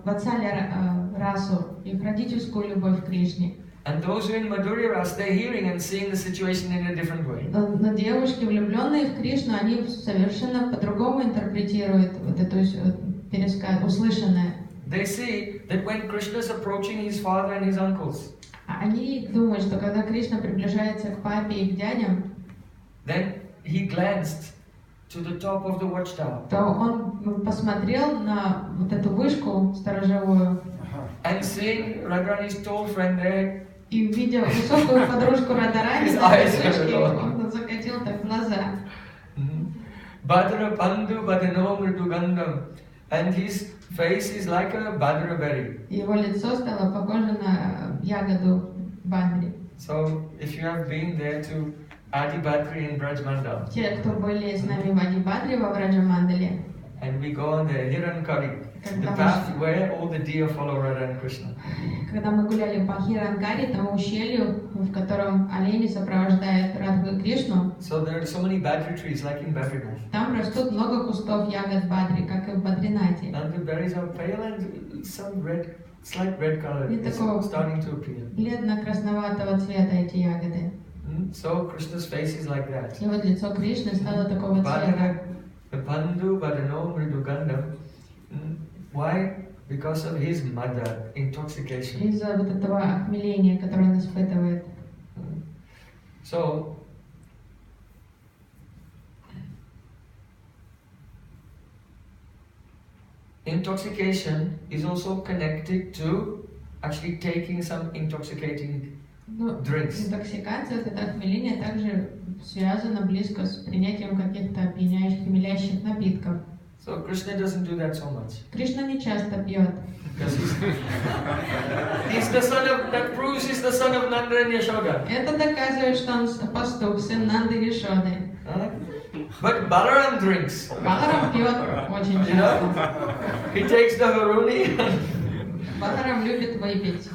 S2: ватсалия расу, их родительскую любовь к Кришне.
S1: And those who are in Madhurya Ras, they're hearing and seeing the situation in a different way.
S2: Но девушки, влюбленные в Кришну, они совершенно по-другому интерпретируют вот это услышанное.
S1: They see that when Krishna is approaching his father and his uncles,
S2: Они думают, что когда Кришна приближается к папе и к дядям,
S1: then he glanced to the top of the watchtower.
S2: то он посмотрел на вот эту вышку сторожевую
S1: And seeing Radharani's tall friend there,
S2: и, видя высокую подружку Радарани на этой вышке, он закатил так глаза.
S1: Badra Bandhu Badano Mridugandam, and his face is like a badra berry.
S2: Его лицо стало похоже на ягоду бадри.
S1: So, if you have been there to Adi Badri in Braj Mandal,
S2: Те, кто были с нами в Ади-Бадри во Враджамандале,
S1: and we go on the Hirankari, the path where all the deer follow Radha and Krishna.
S2: когда мы гуляли по Хиранкари, тому ущелью, в котором олени сопровождают Радху и Кришну,
S1: So there are so many badri trees like in Badrinath.
S2: там растут много кустов ягод Бадри, как и в Бадринате.
S1: And the berries are pale and some red, slight red color
S2: И
S1: is
S2: такого
S1: starting to appear.
S2: бледно-красноватого цвета эти ягоды.
S1: So Krishna's face is like that.
S2: И вот лицо Кришны стало такого цвета.
S1: Badana, the Bandhu Badano Mridugandam. Why? Because of his mother, intoxication.
S2: Из-за вот этого охмеления, которое он испытывает.
S1: So, intoxication is also connected to actually taking some intoxicating
S2: Ну,
S1: drinks.
S2: интоксикация, это охмеление, также связано близко с принятием каких-то опьяняющих, хмелящих напитков.
S1: So Krishna doesn't do that so much.
S2: Кришна не часто пьет.
S1: Because he's the son of, that proves he's the son of Nanda and Yashoda.
S2: Это доказывает, что он пастух, сын Нанды и Йашоды.
S1: But Balaram drinks.
S2: Баларам пьет очень
S1: You know?
S2: часто.
S1: He takes the Haruni.
S2: Баларам любит выпить.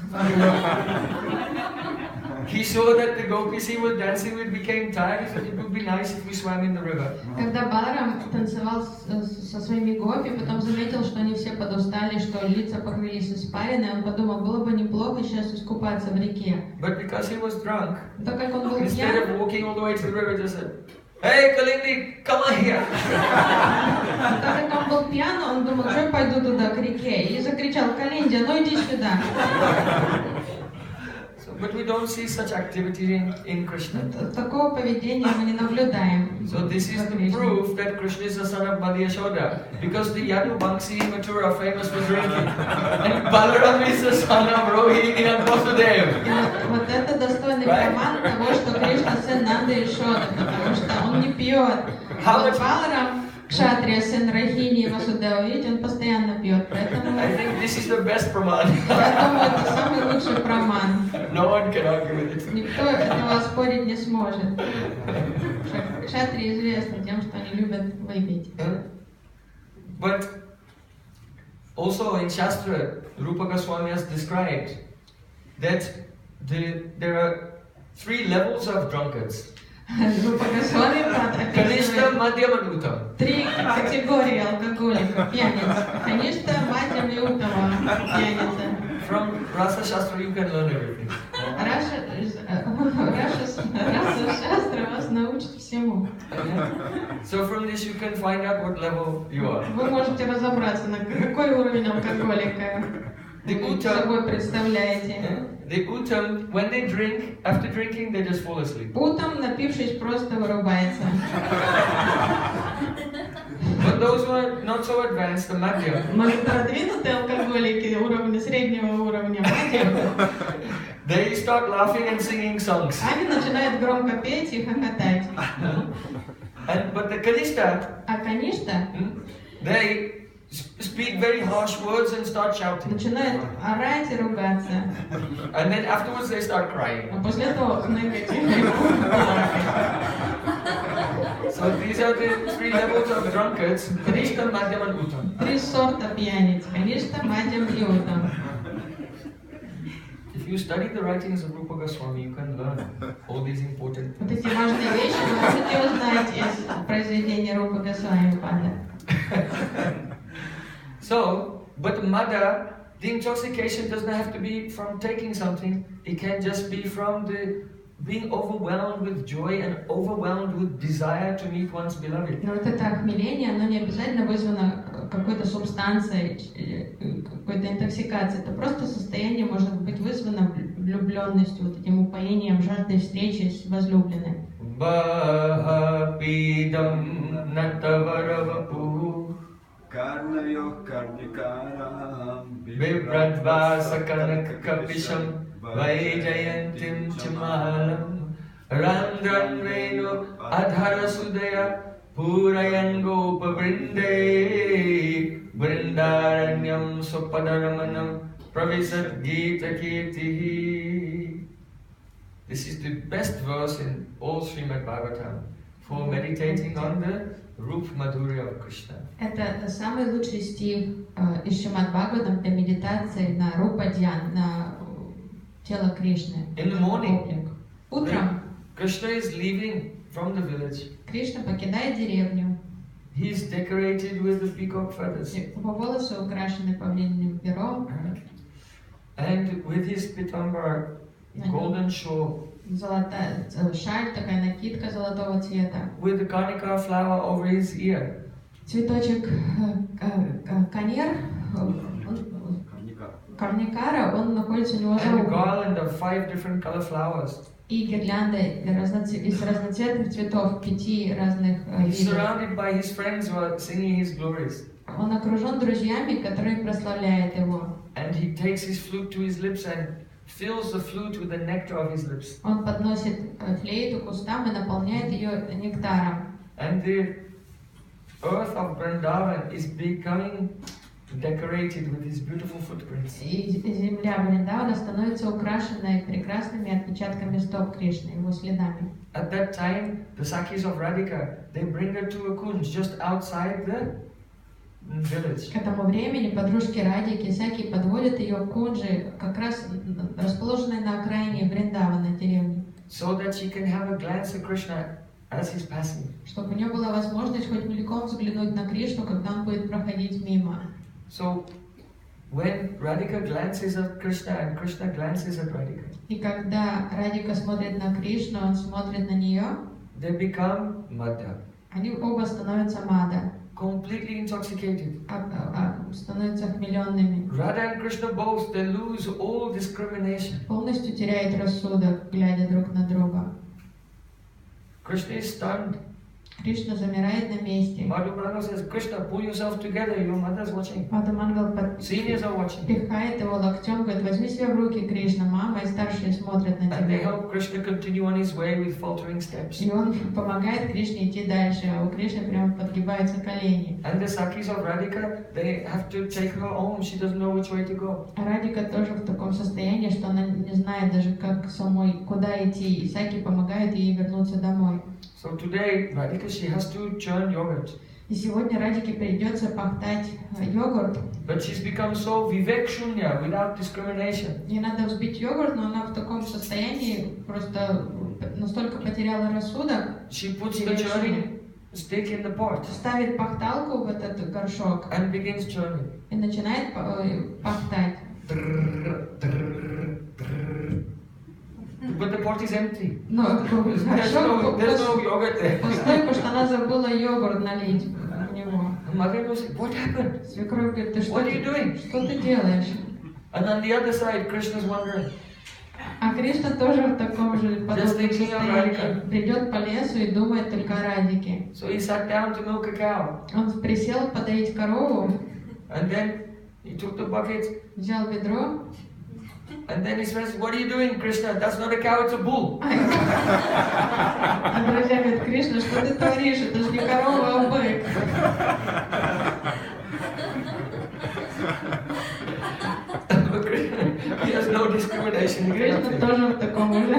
S1: He saw that the gopis he was dancing with became tired. He said it would be nice if we swam in the river.
S2: Когда Баларам танцевал со своими гопи, потом заметил, что они все подустали, что лица покрылись испариной, он подумал, было бы неплохо сейчас искупаться в реке.
S1: But because he was drunk,
S2: Так как он был
S1: instead
S2: пьян,
S1: of walking all the way to the river, just said, "Hey, Kalindi, come on here."
S2: так как он был пьян, он думал, что я пойду туда, к реке, и закричал, Калиндя, ну иди сюда.
S1: But we don't see such activity in Krishna.
S2: Такого поведения мы не наблюдаем.
S1: So this is the proof that Krishna is the son of Madhya Yashoda, because the Yadu Bangsi in Mathura are famous for drinking, and Balaram is the son of Rohini and Vasudev.
S2: И вот это достойный проман того, что Кришна сын Нанды и Йашоды, потому что он не пьет. А вот Баларам, к Кшатрия, сын Рахини Васудева, видите, он постоянно пьет, поэтому
S1: I think this is the best Praman.
S2: я думаю, это самый лучший праман.
S1: No one can argue with it.
S2: Никто этого спорить не сможет. Кшатрии известны тем, что они любят выпить.
S1: But also in Shastra, Rupa Goswami has described that there are 3 levels of drunkards.
S2: Рупа Госвами
S1: Kanishta,
S2: описывает
S1: Madhyam and Uttam.
S2: 3 категории алкоголиков, пьяниц. Каништа, Мадьям и Уттама, пьяница.
S1: From Rasa Shastra you can learn everything.
S2: Раса Шастра вас научит всему.
S1: So from this you can find out what level you are.
S2: Вы можете разобраться, на какой уровень алкоголика вы собой представляете.
S1: The Uttam, when they drink, after drinking they just fall asleep.
S2: Утром, напившись, просто вырубается.
S1: But those who are not so advanced, the Madhyam,
S2: Но продвинутые алкоголики уровня среднего уровня,
S1: they start laughing and singing songs.
S2: они начинают громко петь и хохотать.
S1: But the Kanishta,
S2: А Каништа
S1: they speak very harsh words and start shouting.
S2: начинают орать и ругаться.
S1: And then afterwards they start crying.
S2: А после этого хныкать.
S1: So these are the 3 levels of drunkards, Kanishta, Madhyam and Uttam.
S2: 3 сорта пьяниц. Каништа, Мадьям и Уттам.
S1: If you study the writings of Rupa Goswami, you can learn all these important
S2: Вот
S1: things.
S2: эти важные вещи вы можете узнать из произведения Рупы Госвами Пада.
S1: So, but Mada, the intoxication doesn't have to be from taking something, it can just be from the being overwhelmed with joy and overwhelmed with desire to meet one's beloved.
S2: Но вот это охмеление, оно не обязательно вызвано какой-то субстанцией, какой-то интоксикацией. Это просто состояние может быть вызвано влюбленностью, вот этим упоением, жаждой встречи с возлюбленной.
S1: Bhapidam natavaravapur
S4: Karnayoh karnikaram
S1: Vibradvasakanak Vaijayantim Chamalam Randram Renu Adharasudaya Purayan Gopa Vrinde Vrindaranyam Sopadaramanam Pravisat Gita Kirtihi. This is the best verse in all Srimad Bhagavatam for meditating on the Rup Madhurya of Krishna.
S2: Это самый лучший стих из Шримад Бхагаватам для медитации на Рупа Дьян, на тело Кришны.
S1: In the morning,
S2: Облик. Утром
S1: Krishna is leaving from the village.
S2: Кришна покидает деревню.
S1: He is decorated with the peacock feathers.
S2: Его волосы украшены павлининым пером.
S1: And with his pitambar, golden shawl,
S2: Золотая шаль, такая накидка золотого цвета.
S1: with the karnika flower over his ear.
S2: Цветочек канер, карникара, он находится у него за
S1: And a
S2: ухом.
S1: garland of 5 different color flowers.
S2: И гирлянда из разноцветных цветов, 5 разных
S1: He's
S2: видов.
S1: surrounded by his friends who are singing his glories.
S2: Он окружен друзьями, которые прославляют его.
S1: And he takes his flute to his lips and fills the flute with the nectar of his lips.
S2: Он подносит флейту к устам и наполняет ее нектаром.
S1: And the earth of Vrindavan is becoming decorated with his beautiful footprints.
S2: И земля Вриндавана становится украшенной прекрасными отпечатками стоп Кришны, его следами.
S1: At that time, the Sakhis of Radhika, they bring her to a kunj just outside the village.
S2: К этому времени подружки Радики всякие подводят ее к кунджи, как раз расположенной на окраине Вриндавана, деревни,
S1: So that she can have a glance at Krishna as he's passing.
S2: чтобы у нее была возможность хоть мельком взглянуть на Кришну, когда он будет проходить мимо.
S1: So when Radhika glances at Krishna and Krishna glances at Radhika,
S2: И когда Радика смотрит на Кришну, он смотрит на нее,
S1: they become Madhya,
S2: они оба становятся мада,
S1: completely intoxicated.
S2: становятся хмеленными,
S1: Radha and Krishna both, they lose all discrimination.
S2: полностью теряют рассудок, глядя друг на друга.
S1: Krishna is stunned.
S2: Кришна замирает на месте.
S1: Madhu says, Krishna, pull yourself together, your mother's watching.
S2: Мадхумангал
S1: Seniors are watching.
S2: пихает его локтем, говорит, возьми себя в руки, Кришна, мама и старшие смотрят на
S1: And they
S2: тебя.
S1: help Krishna continue on his way with faltering steps.
S2: И он помогает Кришне идти дальше, а у Кришны прямо подгибаются колени.
S1: And the Sakis of Radhika, they have to take her home. She doesn't know which way to go.
S2: А Радика тоже в таком состоянии, что она не знает даже, как самой, куда идти. И Саки помогает ей вернуться домой.
S1: So today, Radhika, she has to churn yogurt.
S2: И сегодня Радике придется пахтать йогурт.
S1: But she's become so vivek shunya, without discrimination.
S2: Ей надо взбить йогурт, но она в таком состоянии просто настолько потеряла рассудок.
S1: She puts the churning stick in the pot
S2: Ставит пахталку в этот горшок
S1: and begins churning.
S2: и начинает пахтать.
S1: But the pot is empty.
S2: Но
S1: There's
S2: горшок
S1: no yogurt there.
S2: пустой, потому что она забыла йогурт налить в него.
S1: Mother was like, what happened?
S2: Свекровь говорит, ты
S1: What are you doing?
S2: что ты делаешь?
S1: And on the other side, Krishna's wondering.
S2: А Кришна тоже в таком же подобном состоянии. Придет по лесу и думает только о Радике.
S1: So he sat down to milk a cow.
S2: Он присел подоить корову,
S1: And then he took the bucket.
S2: взял ведро.
S1: And then he says, what are you doing, Krishna? That's not a cow, it's a bull.
S2: А друзья говорят, Кришна, что ты творишь? Это же не корова, а бык.
S1: He has no discrimination.
S2: Кришна тоже в таком уже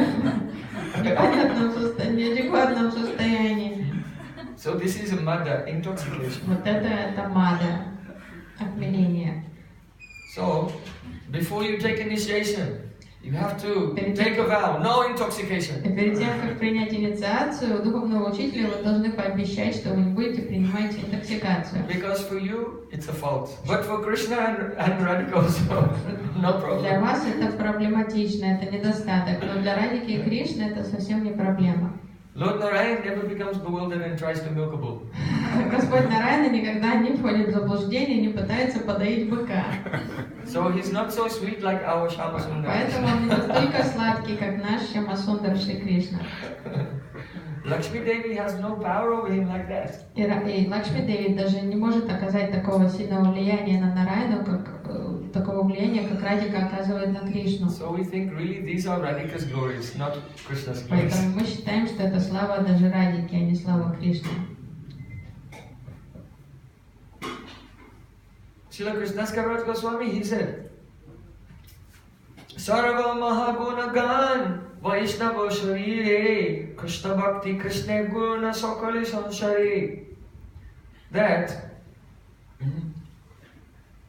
S2: неадекватном состоянии.
S1: So this is a mada, intoxication.
S2: Вот это мада, опьянение.
S1: So, before you take initiation, you have to take a vow, no intoxication.
S2: И перед тем, как принять инициацию, у духовного учителя вы должны пообещать, что вы не будете принимать интоксикацию.
S1: Because for you, it's a fault. But for Krishna and Radhika also, no problem.
S2: Для вас это проблематично, это недостаток, но для Радики и Кришны это совсем не проблема.
S1: Lord Narayan never becomes bewildered and tries to milk a bull.
S2: Господь Нараяна никогда не входит в заблуждение, не пытается подоить быка.
S1: So he's not so sweet like our Shama Sundar.
S2: Поэтому он не настолько сладкий, как наш Шьямасундар Шри Кришна.
S1: Lakshmi Devi has no power over him like that.
S2: И Лакшми Деви даже не может оказать такого сильного влияния на Нараяну, такого влияния, как Радика оказывает на Кришну.
S1: So we think really these are Radhika's glories, not Krishna's glories.
S2: Поэтому мы считаем, что это слава даже Радики, а не слава Кришны.
S1: Srila Krishnadas Kaviraj Goswami, he said, Sarva Mahagunagan Vaishnava Sharire Krishna Bhakti Krishna Guna Sakali Sanshari. That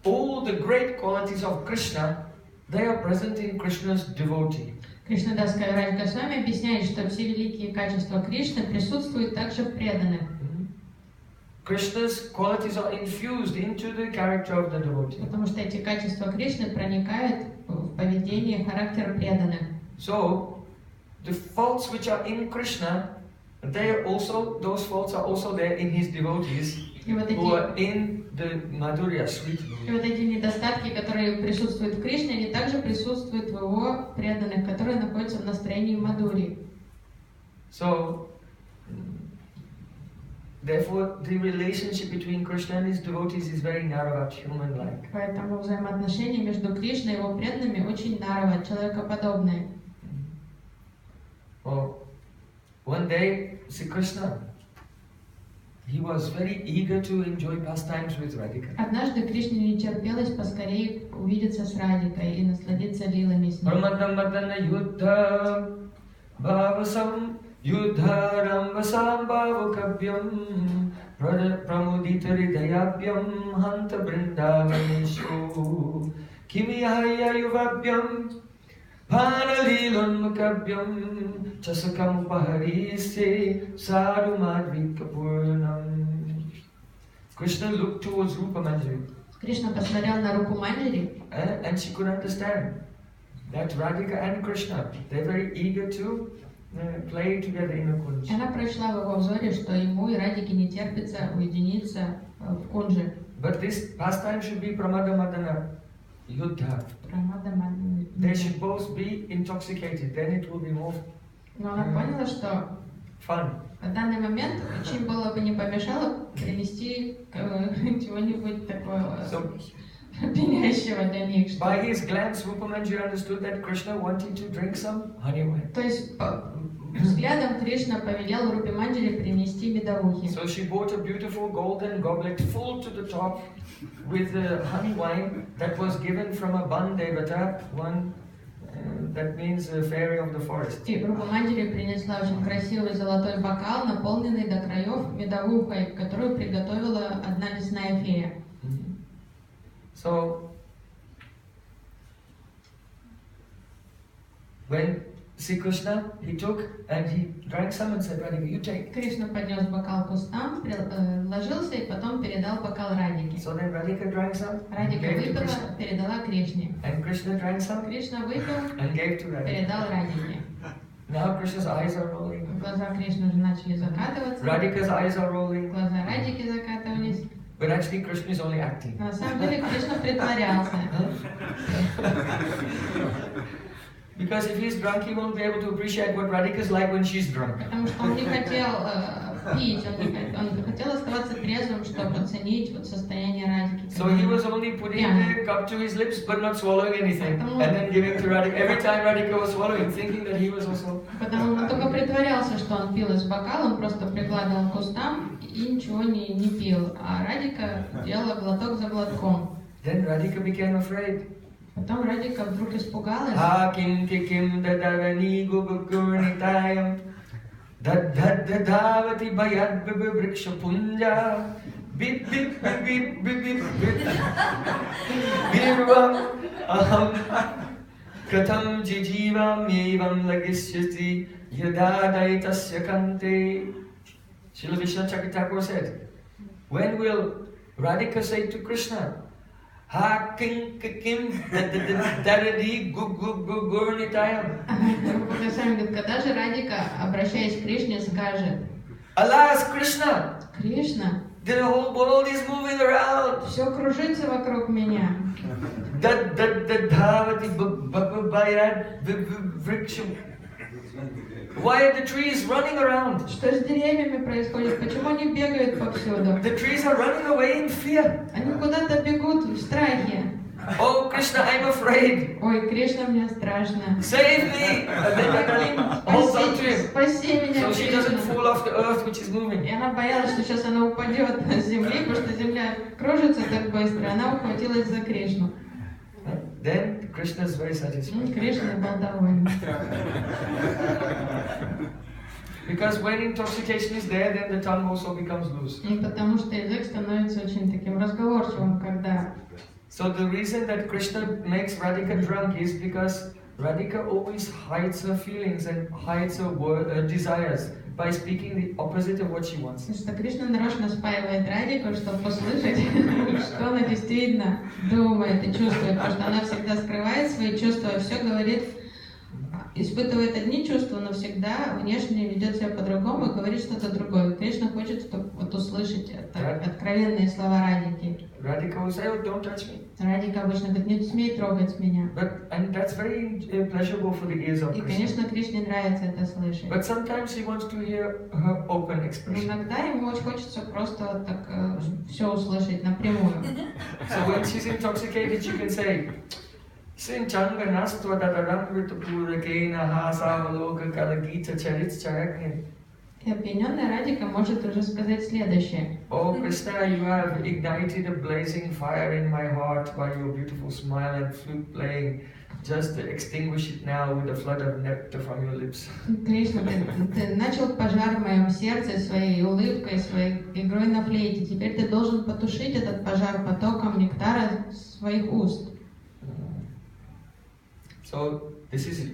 S1: all the great qualities of Krishna, they are present in Krishna's devotee.
S2: Кришнадас Кавирадж Госвами объясняет, что все великие качества Кришны присутствуют также в преданных.
S1: Krishna's qualities are infused into the character of the devotee.
S2: Потому что эти качества Кришны проникают в поведение, характер преданных.
S1: So, the faults which are in Krishna, they are also, those faults are also there in his devotees who are in the Madhurya, sweet.
S2: И вот эти недостатки, которые присутствуют в Кришне, они также присутствуют в его преданных, которые находятся в настроении Мадхури.
S1: So, therefore, the relationship between Krishna and his devotees is very narrow, human-like.
S2: Поэтому взаимоотношения между Кришной и его преданными очень наррово, человекоподобные.
S1: Well, one day, Sri Krishna, he was very eager to enjoy pastimes with Radhika.
S2: Однажды Кришне не терпелось поскорее увидеться с Радикой и насладиться лилами с ней.
S1: Paramadana yuddha bhavasam yuddharam vasam bhavakavyam pramudita hridayabhyam hanta brindavaneshu kimihaya yuvabhyam Bhanalilonmakavyam chasakam upaharise sadhu madvikapurnam. Krishna looked towards Rupa Manjari.
S2: Кришна посмотрел на руку Манджари,
S1: And she could understand that Radhika and Krishna, they're very eager to play together in a kunj.
S2: и она прочла в его взоре, что ему и Радике не терпится уединиться в кунже.
S1: But this pastime should be Pramada Madana Yuddha. They should both be intoxicated, then it will be more
S2: Но она поняла, что
S1: fun.
S2: В данный момент очень было бы не помешало принести чего-нибудь такого пьянящего для них.
S1: By his glance, Rupamanjari understood that Krishna wanted to drink some honey wine.
S2: То есть взглядом Кришна повелел Рупи Манджари принести медовухи.
S1: So she bought a beautiful golden goblet full to the top with the honey wine that was given from a Bandevata, one that means a fairy of the forest.
S2: И Рупа Манджари принесла очень красивый золотой бокал, наполненный до краев медовухой, которую приготовила одна лесная фея.
S1: So when Sri Krishna, he took and he drank some and said, Radhika, you take.
S2: Кришна поднес бокал к кустам, ложился и потом передал бокал Радике.
S1: So then Radhika drank some,
S2: Радика
S1: gave to
S2: выпила,
S1: Krishna.
S2: передала Кришне.
S1: And Krishna drank some
S2: Кришна выпил,
S1: and gave to Radhika.
S2: передал Радике.
S1: Now Krishna's eyes are rolling.
S2: Глаза Кришны уже начали закатываться.
S1: Radhika's eyes are rolling.
S2: Глаза Радики закатывались.
S1: But actually Krishna is only acting.
S2: На самом деле Кришна притворялся.
S1: Because if he's drunk, he won't be able to appreciate what Radhika is like when she's drunk.
S2: Потому что он не хотел пить, он хотел оставаться трезвым, чтобы оценить вот состояние Радики.
S1: So he was only putting the cup to his lips but not swallowing anything. And then giving to Radhika. Every time Radhika was swallowing, thinking that he was also...
S2: Потому он только притворялся, что он пил из бокала, он просто прикладывал к устам и ничего не пил. А Радика делала глоток за глотком.
S1: Then Radhika became afraid.
S2: Потом Радика вдруг испугалась.
S1: Kim kikim dadavani gubagurnitayam dadavati bayad briksha punja bip bip bip bip bip bip birvam aham katham jijivam yevam lagishyati yadadaitasya kante. Srila Vishnu Chakravarti said, when will Radhika say to Krishna, Ha king kim daradhi gurnitayam.
S2: Когда же Радика, обращаясь к Кришне, скажет:
S1: Alas, Krishna!
S2: Кришна,
S1: The whole world is moving around.
S2: все кружится вокруг меня.
S1: Why are the trees running around?
S2: Что с деревьями происходит? Почему они бегают повсюду?
S1: The trees are running away in fear.
S2: Они куда-то бегут в страхе.
S1: Oh Krishna, I'm afraid.
S2: Ой, Кришна, мне страшно.
S1: Save me! And then holds on to him.
S2: Спаси меня,
S1: So she doesn't
S2: Кришна.
S1: fall off the earth which is moving.
S2: И она боялась, что сейчас она упадет с земли, потому что земля кружится так быстро. Она ухватилась за Кришну.
S1: Then Krishna is very satisfied.
S2: Кришна был доволен.
S1: Because when intoxication is there, then the tongue also becomes loose.
S2: Потому что язык становится очень таким разговорчивым, когда...
S1: So the reason that Krishna makes Radhika drunk is because Radhika always hides her feelings and hides her desires by speaking the opposite of what she wants.
S2: Потому что Кришна нарочно спаивает Радику, чтобы послышать, что она действительно думает и чувствует, потому что она всегда скрывает свои чувства, все говорит, испытывает одни чувства, но всегда внешне ведет себя по-другому и говорит что-то другое. Кришна хочет, чтобы вот услышать это, откровенные слова Радики.
S1: Radhika will say, "Oh, don't touch me."
S2: Радика обычно говорит: не смей трогать меня.
S1: And that's very pleasurable for the ears of
S2: И,
S1: Krishna.
S2: конечно, Кришне нравится это слышать.
S1: But sometimes he wants to hear her open expression.
S2: Иногда ему очень хочется просто так все услышать напрямую.
S1: So when she's intoxicated, she can say, Sinchanga nastva dadaram vritapura hasa loka kalagita charit charakni.
S2: И опьяненная Радика может уже сказать следующее.
S1: Oh Krishna, you have ignited a blazing fire in my heart by your beautiful smile and flute playing. Just extinguish it now with a flood of nectar from your lips.
S2: Кришна, ты начал пожар в моем сердце своей улыбкой, своей игрой на флейте. Теперь ты должен потушить этот пожар потоком нектара своих уст.
S1: So this is,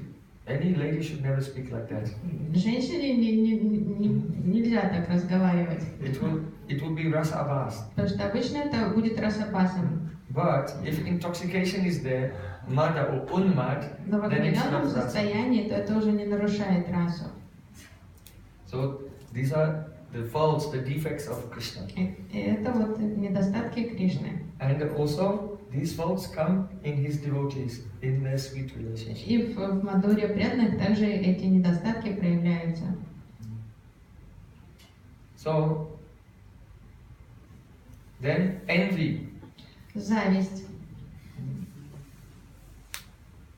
S1: any lady should never speak like that.
S2: Женщине нельзя так разговаривать.
S1: It will be rasa abhas.
S2: Потому что обычно это будет расабасом.
S1: But if intoxication is there, mada or unmad,
S2: Но в
S1: then it's
S2: определенном
S1: not rasa.
S2: состоянии, то это уже не нарушает расу.
S1: So these are the faults, the defects of Krishna.
S2: И это вот недостатки Кришны.
S1: And also these faults come in his devotees, in their sweet relationship.
S2: И в Мадхуре преданных также эти недостатки проявляются.
S1: So, then envy.
S2: Зависть.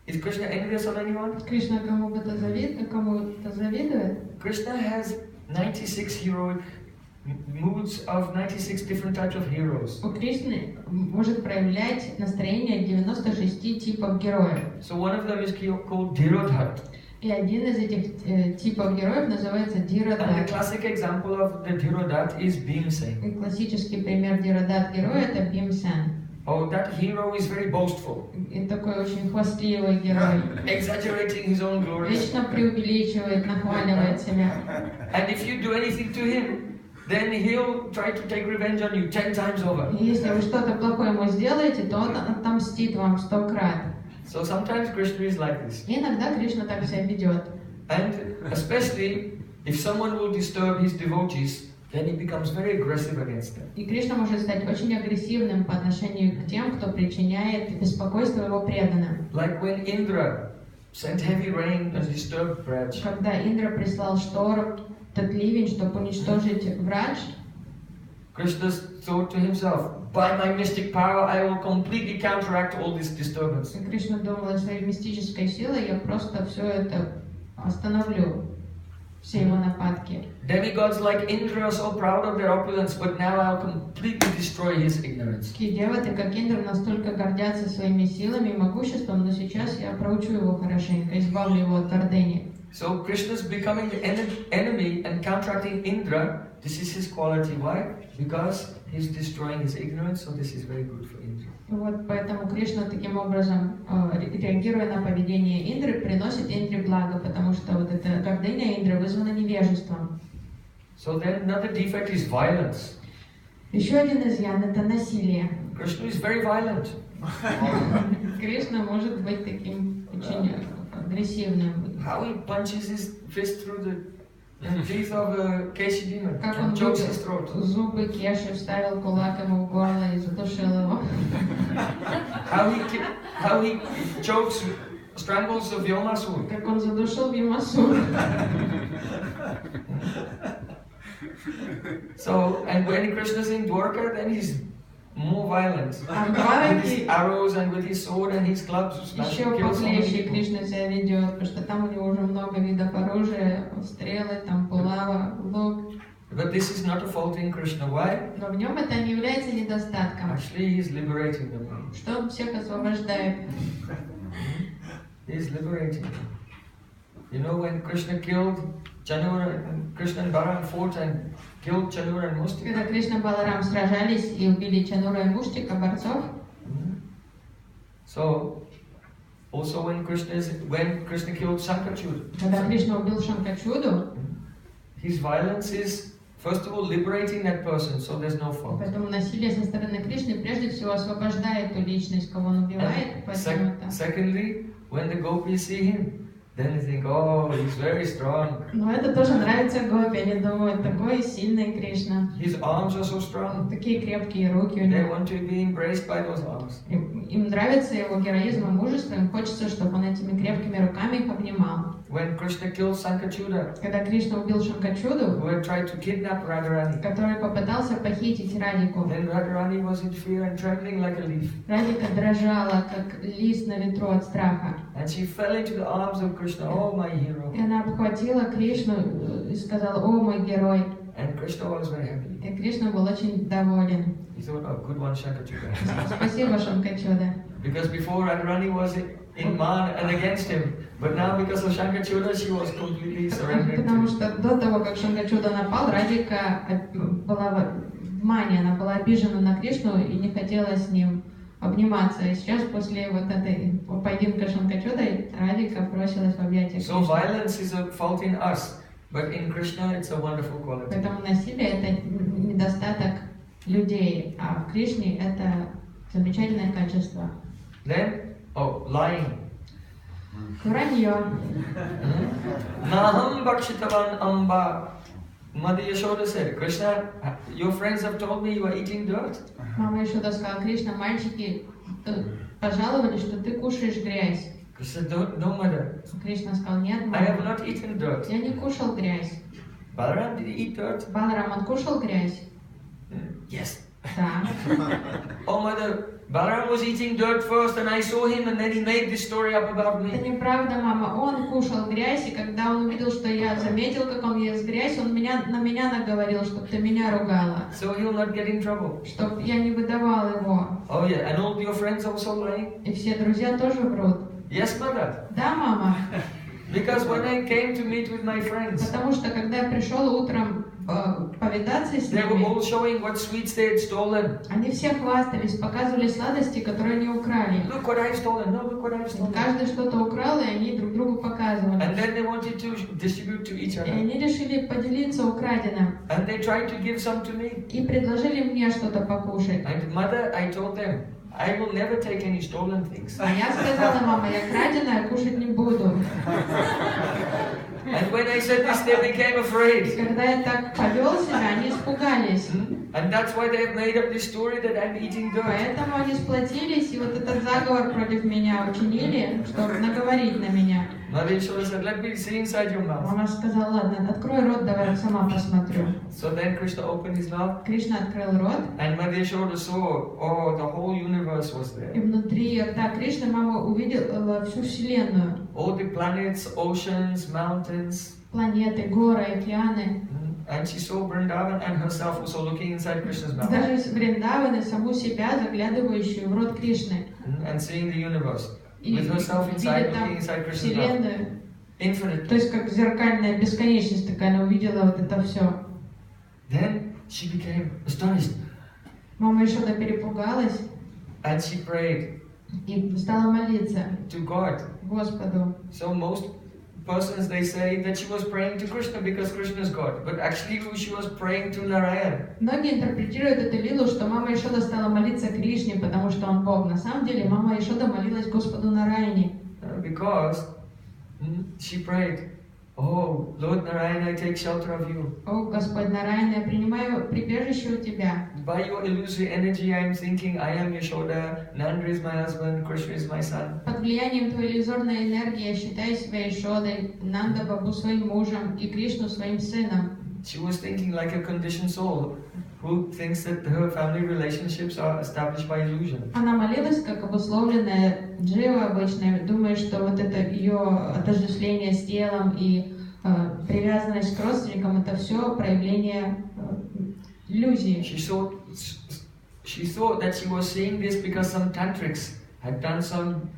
S1: Is Krishna envious of anyone?
S2: Кришна кому-то завидует?
S1: Krishna has 96 heroic moods of 96 different types of heroes.
S2: У Кришны может проявлять настроение 96 типов героев.
S1: So one of them is called Dhirodhat.
S2: И один из этих типов героев называется
S1: And the
S2: Dhirodhat.
S1: classic example of the Dhirodhat is Bhimsen.
S2: И классический пример Dhirodhat героя это Бхимсен.
S1: Oh, that hero is very boastful,
S2: И такой очень хвастливый герой.
S1: exaggerating his own glories.
S2: Вечно преувеличивает, нахваливает себя.
S1: And if you do anything to him, then he'll try to take revenge on you 10 times over.
S2: И если вы что-то плохое ему сделаете, то он отомстит вам 100 крат.
S1: So sometimes Krishna is like this.
S2: И иногда Кришна так себя ведет.
S1: And especially if someone will disturb his devotees, then he becomes very aggressive against them.
S2: И Кришна может стать очень агрессивным по отношению к тем, кто причиняет беспокойство его преданным.
S1: Like when Indra sent heavy rain and disturbed Braj.
S2: Когда Индра прислал шторм, этот ливень, чтобы уничтожить Брадж,
S1: Krishna thought to himself, by my mystic power I will completely counteract all this disturbance.
S2: и Кришна думал, своей мистической силой я просто все это остановлю, все его нападки.
S1: Demigods like Indra are so proud of their opulence, but now I'll completely destroy his ignorance.
S2: Такие деваты, как Индра, настолько гордятся своими силами и могуществом, но сейчас я проучу его хорошенько, избавлю его от гордыни.
S1: So Krishna's becoming the enemy and counteracting Indra. This is his quality. Why? Because he's destroying his ignorance, so this is very good for Indra.
S2: Вот поэтому Кришна таким образом, реагируя на поведение Индры, приносит Индре благо, потому что вот эта гордыня Индры вызвана невежеством.
S1: So then another defect is violence.
S2: Еще один изъян – это насилие.
S1: Krishna is very violent.
S2: Кришна может быть таким очень агрессивным.
S1: How he punches his fist through the teeth of a Keshi demon
S2: Как он
S1: and chokes his throat.
S2: зубы Кеши вставил кулак ему в горло и задушил его.
S1: How he chokes, strangles the Vyomasur.
S2: Как он задушил Бимасур.
S1: So, and when Krishna's in Dwarka, then he's more violent.
S2: А в
S1: With his
S2: Двараке
S1: arrows and with his sword and his clubs,
S2: еще
S1: kills so many
S2: поплече
S1: people.
S2: Кришна себя ведет, потому что там у него уже много видов оружия, стрелы, там булава, лук.
S1: But this is not a fault in Krishna. Why?
S2: Но в нем это не является недостатком,
S1: Actually, he's liberating them.
S2: что он всех освобождает.
S1: He's liberating them. You know, when Krishna killed Chanura, and Krishna and Balaram fought and killed Chanura and Mustika.
S2: Когда Кришна и Баларам сражались и убили Чанура и Муштика, борцов,
S1: So, also when Krishna killed Sankachuda,
S2: когда Кришна убил Шанкачуду,
S1: his violence is first of all liberating that person, so there's no fault.
S2: поэтому насилие со стороны Кришны прежде всего освобождает ту личность, кого он убивает, поэтому это...
S1: Secondly, when the gopis see him, then they think, oh, he's very strong.
S2: Но это тоже нравится гопи, они думают, такой сильный Кришна,
S1: His arms are so strong.
S2: такие крепкие руки у
S1: They
S2: него.
S1: want to be embraced by those arms.
S2: Им нравится его героизм и мужество, им хочется, чтобы он этими крепкими руками их обнимал.
S1: When Krishna killed Sankachuda,
S2: Когда Кришна убил Шанкачуду,
S1: who had tried to kidnap Radharani,
S2: который попытался похитить Радику,
S1: then Radharani was in fear and trembling like a leaf.
S2: Радика дрожала, как лист на ветру от страха.
S1: And she fell into the arms of Krishna, oh my hero.
S2: И она обхватила Кришну и сказала: «О, мой герой!»
S1: And Krishna was very happy.
S2: И Кришна был очень доволен.
S1: He thought, oh, good one, Sankachuda.
S2: Спасибо, Шанкачуда.
S1: Because before Radharani was in man and against him, but now because of Sankachuda, she was completely surrendered.
S2: Потому что до того, как Шанкачуда напал, Радика была в мане, она была обижена на Кришну и не хотела с ним обниматься. И сейчас, после вот этой поединка Шанкачудой, Радика бросилась в объятия
S1: So
S2: Кришны.
S1: violence is a fault in us, but in Krishna it's a wonderful quality.
S2: Поэтому насилие – это недостаток людей, а в Кришне это замечательное качество.
S1: Then, lying.
S2: Вранье.
S1: Naham Bhakshitavan Amba. Mother Yashoda said, Krishna, your friends have told me you are eating dirt.
S2: Мама Ишода сказала: Кришна, мальчики пожаловали, что ты кушаешь грязь.
S1: Krishna said, no, mother.
S2: Кришна сказал: нет,
S1: I have
S2: мама,
S1: not eaten dirt.
S2: я не кушал грязь.
S1: Balaram, did he eat dirt?
S2: Баларам, он кушал грязь?
S1: Yes.
S2: Да.
S1: Oh mother, Balaram was eating dirt first and I saw him and then he made this story up about
S2: Это
S1: me.
S2: неправда, мама. Он кушал грязь, и когда он увидел, что я заметил, как он ест грязь, он на меня наговорил, чтобы ты меня ругала.
S1: So he will not get in trouble.
S2: Чтоб я не выдавал его.
S1: Oh yeah, and all your friends also lying?
S2: И все друзья тоже врут.
S1: Yes, mother.
S2: Да, мама?
S1: Because when I came to meet with my friends,
S2: Потому что когда я пришел утром повидаться с
S1: they were
S2: ними,
S1: all showing what sweets they had stolen.
S2: они все хвастались, показывали сладости, которые они украли.
S1: Look what I've stolen. No, look what I've stolen.
S2: Каждый что-то украл, и они друг другу показывали.
S1: And then they wanted to distribute to each
S2: И
S1: other.
S2: они решили поделиться украденным.
S1: And they tried to give some to me.
S2: И предложили мне что-то покушать.
S1: And mother, I told them, I will never take any stolen things.
S2: А я сказала, мама, я краденая, кушать не буду.
S1: And when I said this, they became
S2: И
S1: afraid.
S2: когда я так повел себя, они испугались.
S1: And that's why they have made up this story that I'm eating dirt.
S2: Поэтому они сплотились и вот этот заговор против меня учинили, чтобы наговорить на меня.
S1: Mother Yashoda said, let me see inside your mouth.
S2: Мама сказала, ладно, открой рот, давай я сама посмотрю.
S1: So then Krishna opened his mouth.
S2: Кришна открыл рот,
S1: And Mother Yashoda saw, oh, the whole universe was
S2: и
S1: there.
S2: внутри рта Кришны мама увидела всю Вселенную.
S1: All the planets, oceans, mountains.
S2: Планеты, горы, океаны.
S1: And she saw Vrindavan and herself also looking inside Krishna's mouth.
S2: Даже Вриндаваны, саму себя, заглядывающую в рот Кришны.
S1: And seeing the universe.
S2: И
S1: With herself inside,
S2: видит там
S1: looking inside Krishna's mouth.
S2: Вселенную.
S1: Infinite.
S2: То есть как зеркальная бесконечность такая, она увидела вот это все.
S1: Then she became astonished.
S2: Мама Йашода перепугалась
S1: And she prayed
S2: и стала молиться
S1: to God.
S2: Господу.
S1: So most persons, they say that she was praying to Krishna because Krishna is God. But actually she was praying to Narayan.
S2: Многие интерпретируют эту лилу, что мама Йашода стала молиться Кришне, потому что он Бог. На самом деле мама Йашода молилась Господу Нараяне.
S1: Because she prayed, oh, Lord Narayan, I take shelter of you.
S2: О, Господь Нараян, я принимаю прибежище у Тебя.
S1: By your illusory energy, I am thinking, I am Yashoda, Nanda is my husband, Krishna is my son.
S2: Под влиянием Твоей иллюзорной энергии я считаю себя Йашодой, Нанда Бабу своим мужем и Кришну своим сыном.
S1: She was thinking like a conditioned soul who thinks that her family relationships are established by illusion.
S2: Она молилась как обусловленная джива обычная, думая, что вот это ее отождествление с телом и привязанность к родственникам — это все проявление иллюзии.
S1: She thought that she was seeing this because some tantrics had done some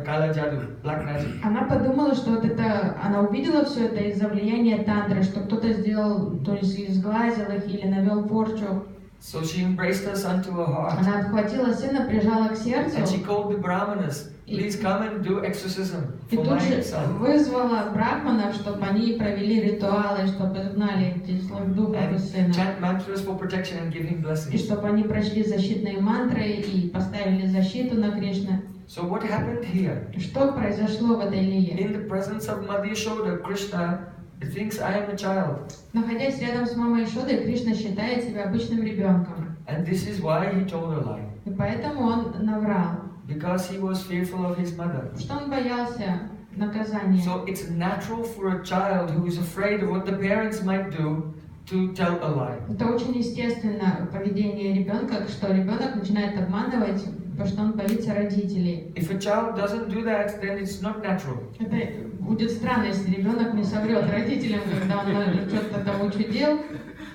S1: kala jadoo, black magic.
S2: Она подумала, что вот это, она увидела все это из-за влияния тантры, что кто-то сделал, то есть сглазил их или навел порчу.
S1: So she embraced her son to her heart.
S2: Она отхватила сына, прижала к сердцу.
S1: And she called the brahmanas, please come and do exorcism
S2: И
S1: for
S2: тут
S1: my
S2: же
S1: son.
S2: вызвала брахманов, чтобы они провели ритуалы, чтобы изгнали эти злых духов из сына.
S1: Chant mantras for protection and give him
S2: И
S1: blessings.
S2: чтобы они прочли защитные мантры и поставили защиту на Кришну.
S1: So what happened here?
S2: Что произошло в этой лиле?
S1: In the presence of Mother Yashoda, Krishna thinks I am a child.
S2: Находясь рядом с мамой Йашодой, Кришна считает себя обычным ребенком.
S1: And this is why he told a lie.
S2: И поэтому он наврал.
S1: Because he was fearful of his mother.
S2: Что он боялся наказания.
S1: So it's natural for a child who is afraid of what the parents might do to tell a lie.
S2: Это очень естественно поведение ребенка, что ребенок начинает обманывать, потому что он боится родителей.
S1: If a child doesn't do that, then it's not natural.
S2: Это будет странно, если ребенок не соврет родителям, когда он что-то там учудил.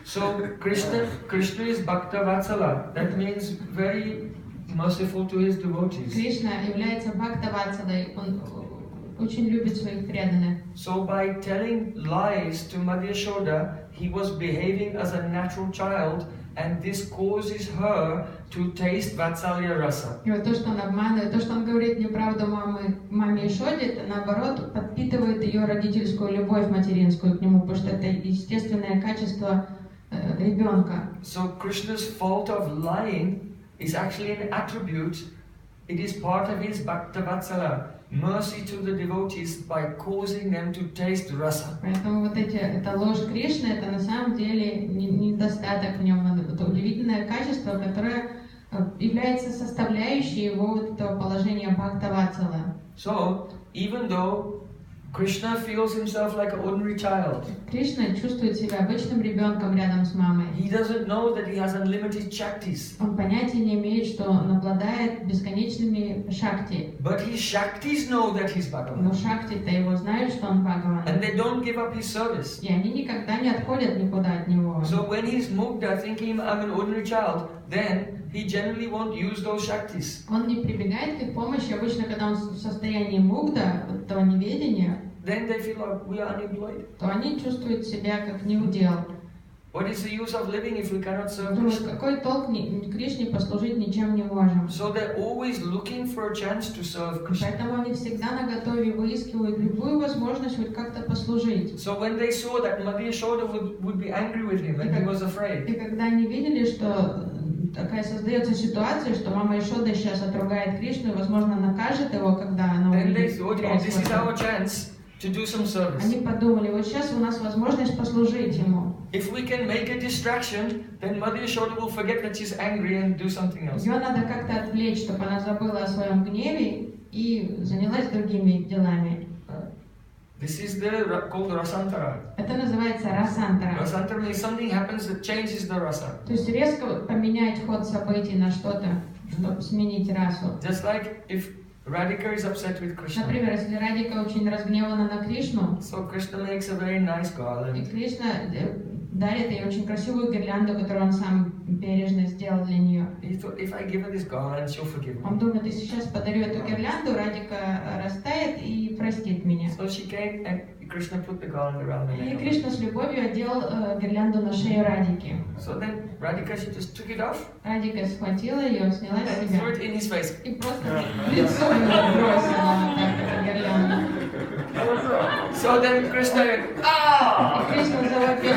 S1: So Krishna is Bhakta Vatsala. That means very merciful to his devotees.
S2: Кришна является Бхакта-ватсалой, он очень любит своих преданных.
S1: So by telling lies to Mother Yashoda, he was behaving as a natural child, and this causes her to taste Vatsalya rasa.
S2: И вот то, что он обманывает, то, что он говорит неправду маме Йашоде, это наоборот подпитывает ее родительскую любовь материнскую к нему, потому что это естественное качество ребенка.
S1: So Krishna's fault of lying is actually an attribute. It is part of his Bhakta Vatsala, mercy to the devotees by causing them to taste rasa.
S2: Поэтому вот эта ложь Кришны, это на самом деле недостаток в нем, это удивительное качество, которое является составляющей его вот этого положения Бхакта Ватсала.
S1: So even though Krishna feels himself like an ordinary child.
S2: Кришна чувствует себя обычным ребенком рядом с мамой.
S1: He doesn't know that he has unlimited shaktis.
S2: Он понятия не имеет, что он обладает бесконечными шакти.
S1: But his shaktis know that he's Bhagavan.
S2: Но шакти-то его знают, что он Бхагаван.
S1: And they don't give up his service.
S2: И они никогда не отходят никуда от него.
S1: So when he's mukta, thinking I'm an ordinary child, then he generally won't use those shaktis.
S2: Он не прибегает к их помощи. Обычно, когда он в состоянии мукта, этого неведения,
S1: Then they feel like we are unemployed.
S2: то они чувствуют себя как неудел.
S1: What is the use of living if we cannot serve
S2: Думают,
S1: Krishna?
S2: какой толк Кришне послужить ничем не можем.
S1: So they're always looking for a chance to serve Krishna.
S2: Поэтому они всегда наготове выискивают любую возможность хоть как-то послужить.
S1: So when they saw that Mother Yashoda would be angry with him and he was
S2: И
S1: afraid,
S2: когда они видели, что такая создается ситуация, что мама Ишода сейчас отругает Кришну и, возможно, накажет его, когда она
S1: then they
S2: увидит
S1: thought, oh,
S2: грязь
S1: this
S2: в
S1: is
S2: этом.
S1: our chance to do some service.
S2: Они подумали, вот сейчас у нас возможность послужить ему.
S1: If we can make a distraction, then Mother Yashoda will forget that she's angry and do something else.
S2: Ее надо как-то отвлечь, чтобы она забыла о своем гневе и занялась другими делами.
S1: This is called rasantara.
S2: Это называется расантара.
S1: Rasantara means something happens that changes the rasa.
S2: То есть резко поменять ход событий на что-то, чтобы сменить расу.
S1: Just like if Radhika is upset with Krishna.
S2: Например, если Радика очень разгневана на Кришну,
S1: So Krishna makes a very nice
S2: и
S1: garland.
S2: Кришна дарит ей очень красивую гирлянду, которую он сам бережно сделал для нее.
S1: He thought, if I give her this garland, she'll forgive
S2: Он
S1: me.
S2: думает, если сейчас подарю эту гирлянду, Радика растает и простит меня.
S1: So she came and Krishna put the garland around the
S2: И
S1: neck.
S2: Кришна с любовью одел гирлянду на шею Радики.
S1: So then Radhika, she just took it off
S2: Радика схватила ее, сняла с
S1: and
S2: себя
S1: threw it in his face.
S2: и просто в лицо ему бросила вот так эту гирлянду.
S1: So then Krishna went, ah!
S2: И Кришна завопил,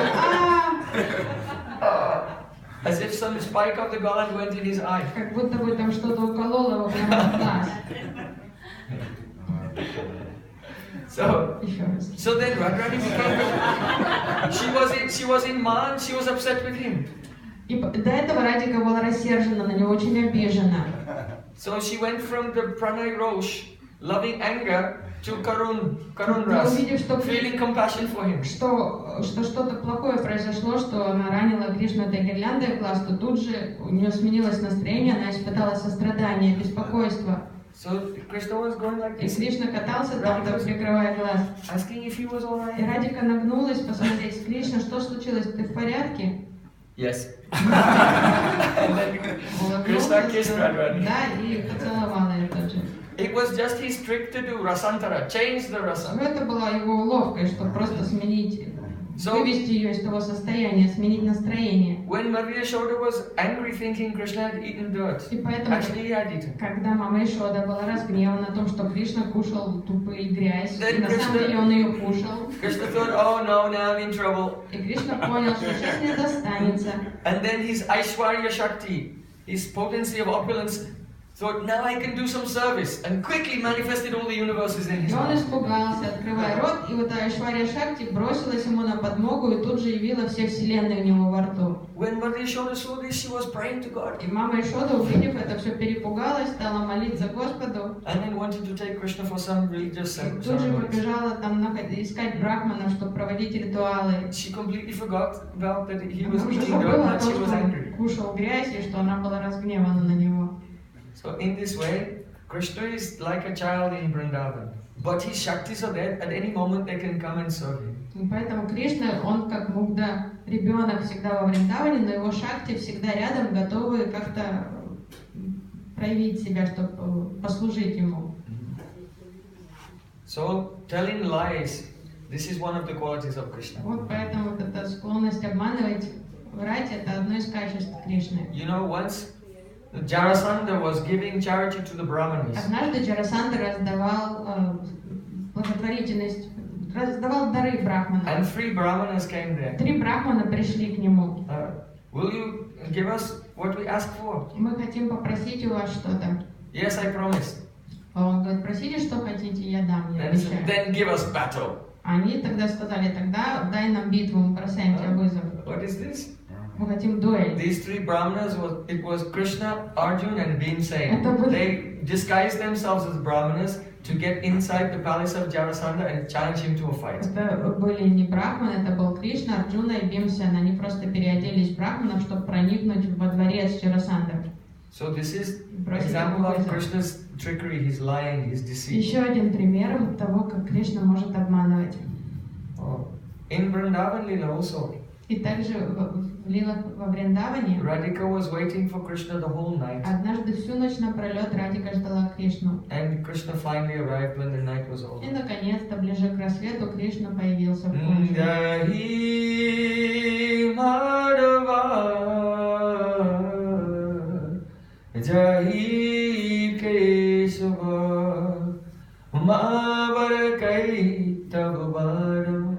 S1: As if some spike of the garland went in his eye.
S2: как будто бы там что-то укололо его прямо в глаз.
S1: So
S2: Еще раз.
S1: So then Radharani became, she was in man, she was upset with him.
S2: И до этого Радика была рассержена на него, очень обижена.
S1: So she went from the pranay rosh, loving anger, to karun
S2: Но
S1: ras,
S2: увидев, что
S1: feeling compassion for him.
S2: что-то плохое произошло, что она ранила Кришну этой гирляндой в глаз, то тут же у нее сменилось настроение, она испытала сострадание, беспокойство.
S1: So Krishna was going like
S2: И
S1: this,
S2: Кришна катался там, так прикрывая глаз.
S1: asking if he was all
S2: И
S1: right.
S2: Радика нагнулась посмотреть, Кришна, что случилось, ты в порядке?
S1: Yes. And then Krishna kissed Radharani.
S2: Да, и поцеловала ее тут же.
S1: It was just his trick to do rasantara, change the
S2: Но
S1: rasa.
S2: это была его уловка, чтобы просто сменить,
S1: So
S2: вывести ее из того состояния, сменить настроение.
S1: when Mother Yashoda was angry, thinking Krishna had eaten dirt,
S2: И поэтому,
S1: actually he had eaten.
S2: когда мама Ишода была разгневана о том, что Кришна кушал тупые и грязь,
S1: Да,
S2: и на самом
S1: Кришна-
S2: деле он ее кушал,
S1: Krishna thought, oh no, now I'm in trouble.
S2: и Кришна понял, что сейчас не достанется.
S1: And then his Aishwarya Shakti, his potency of opulence, thought, now I can do some service, and quickly manifested all the universes in his
S2: И он
S1: mouth.
S2: испугался, открывая рот, и вот Айшварья Шакти бросилась ему на подмогу и тут же явила все вселенные у него во рту.
S1: When Mother Yashoda saw this, she was praying to God,
S2: И мама Ишода, увидев это, все перепугалась, стала молиться Господу,
S1: and then wanted to take Krishna for some religious
S2: и тут же
S1: ceremonies.
S2: побежала там искать брахманов, чтобы проводить ритуалы.
S1: She completely forgot about that he was
S2: Она уже
S1: eating dirt,
S2: забыла о
S1: and
S2: том,
S1: she was
S2: что он
S1: angry.
S2: кушал грязь и что она была разгневана на него.
S1: So in this way, Krishna is like a child in Vrindavan, but his Shaktis are there, at any moment they can come and serve him.
S2: И поэтому Кришна, он как Будда, ребенок всегда во Вриндаване, но его шакти всегда рядом, готовы как-то проявить себя, чтобы послужить ему.
S1: So telling lies, this is one of the qualities of Krishna.
S2: Вот поэтому вот эта склонность обманывать, врать, это одно из качеств Кришны.
S1: You know, once Jarasandha was giving charity to the Brahmanas,
S2: Однажды Джарасандха раздавал благотворительность, раздавал дары брахманам.
S1: and 3 Brahmanas came there.
S2: 3 брахмана пришли к нему.
S1: Will you give us what we ask for?
S2: Мы хотим попросить у вас что-то.
S1: Yes, I promise.
S2: А он говорит, просите, что хотите, я дам, я
S1: Then, he said,
S2: обещаю.
S1: then give us battle.
S2: Они тогда сказали, тогда дай нам битву, мы бросаем тебе вызов.
S1: What is this?
S2: Мы хотим дуэль.
S1: These 3 Brahmanas, it was Krishna, Arjuna and Bhimsen.
S2: Это были-
S1: They disguised themselves as Brahmanas, to get inside the palace of Jarasandha and challenge him to a fight.
S2: Это были не брахманы, это был Кришна, Арджуна и Бимсен. Они просто переоделись в брахманов, чтобы проникнуть во дворец Джарасандха.
S1: So this is example of Krishna's trickery, his lying, his deceit.
S2: Еще один пример того, как Кришна может обманывать.
S1: In Vrindavan Lila also,
S2: И также в лилах во Вриндаване
S1: Radhika was waiting for Krishna the whole night.
S2: однажды всю ночь напролет Радика ждала Кришну.
S1: And Krishna finally arrived when the night was over.
S2: И наконец-то, ближе к рассвету, Кришна появился в кунже.
S1: Jahi Madhava, Jahi Kesava, Mavarakai Tavaram,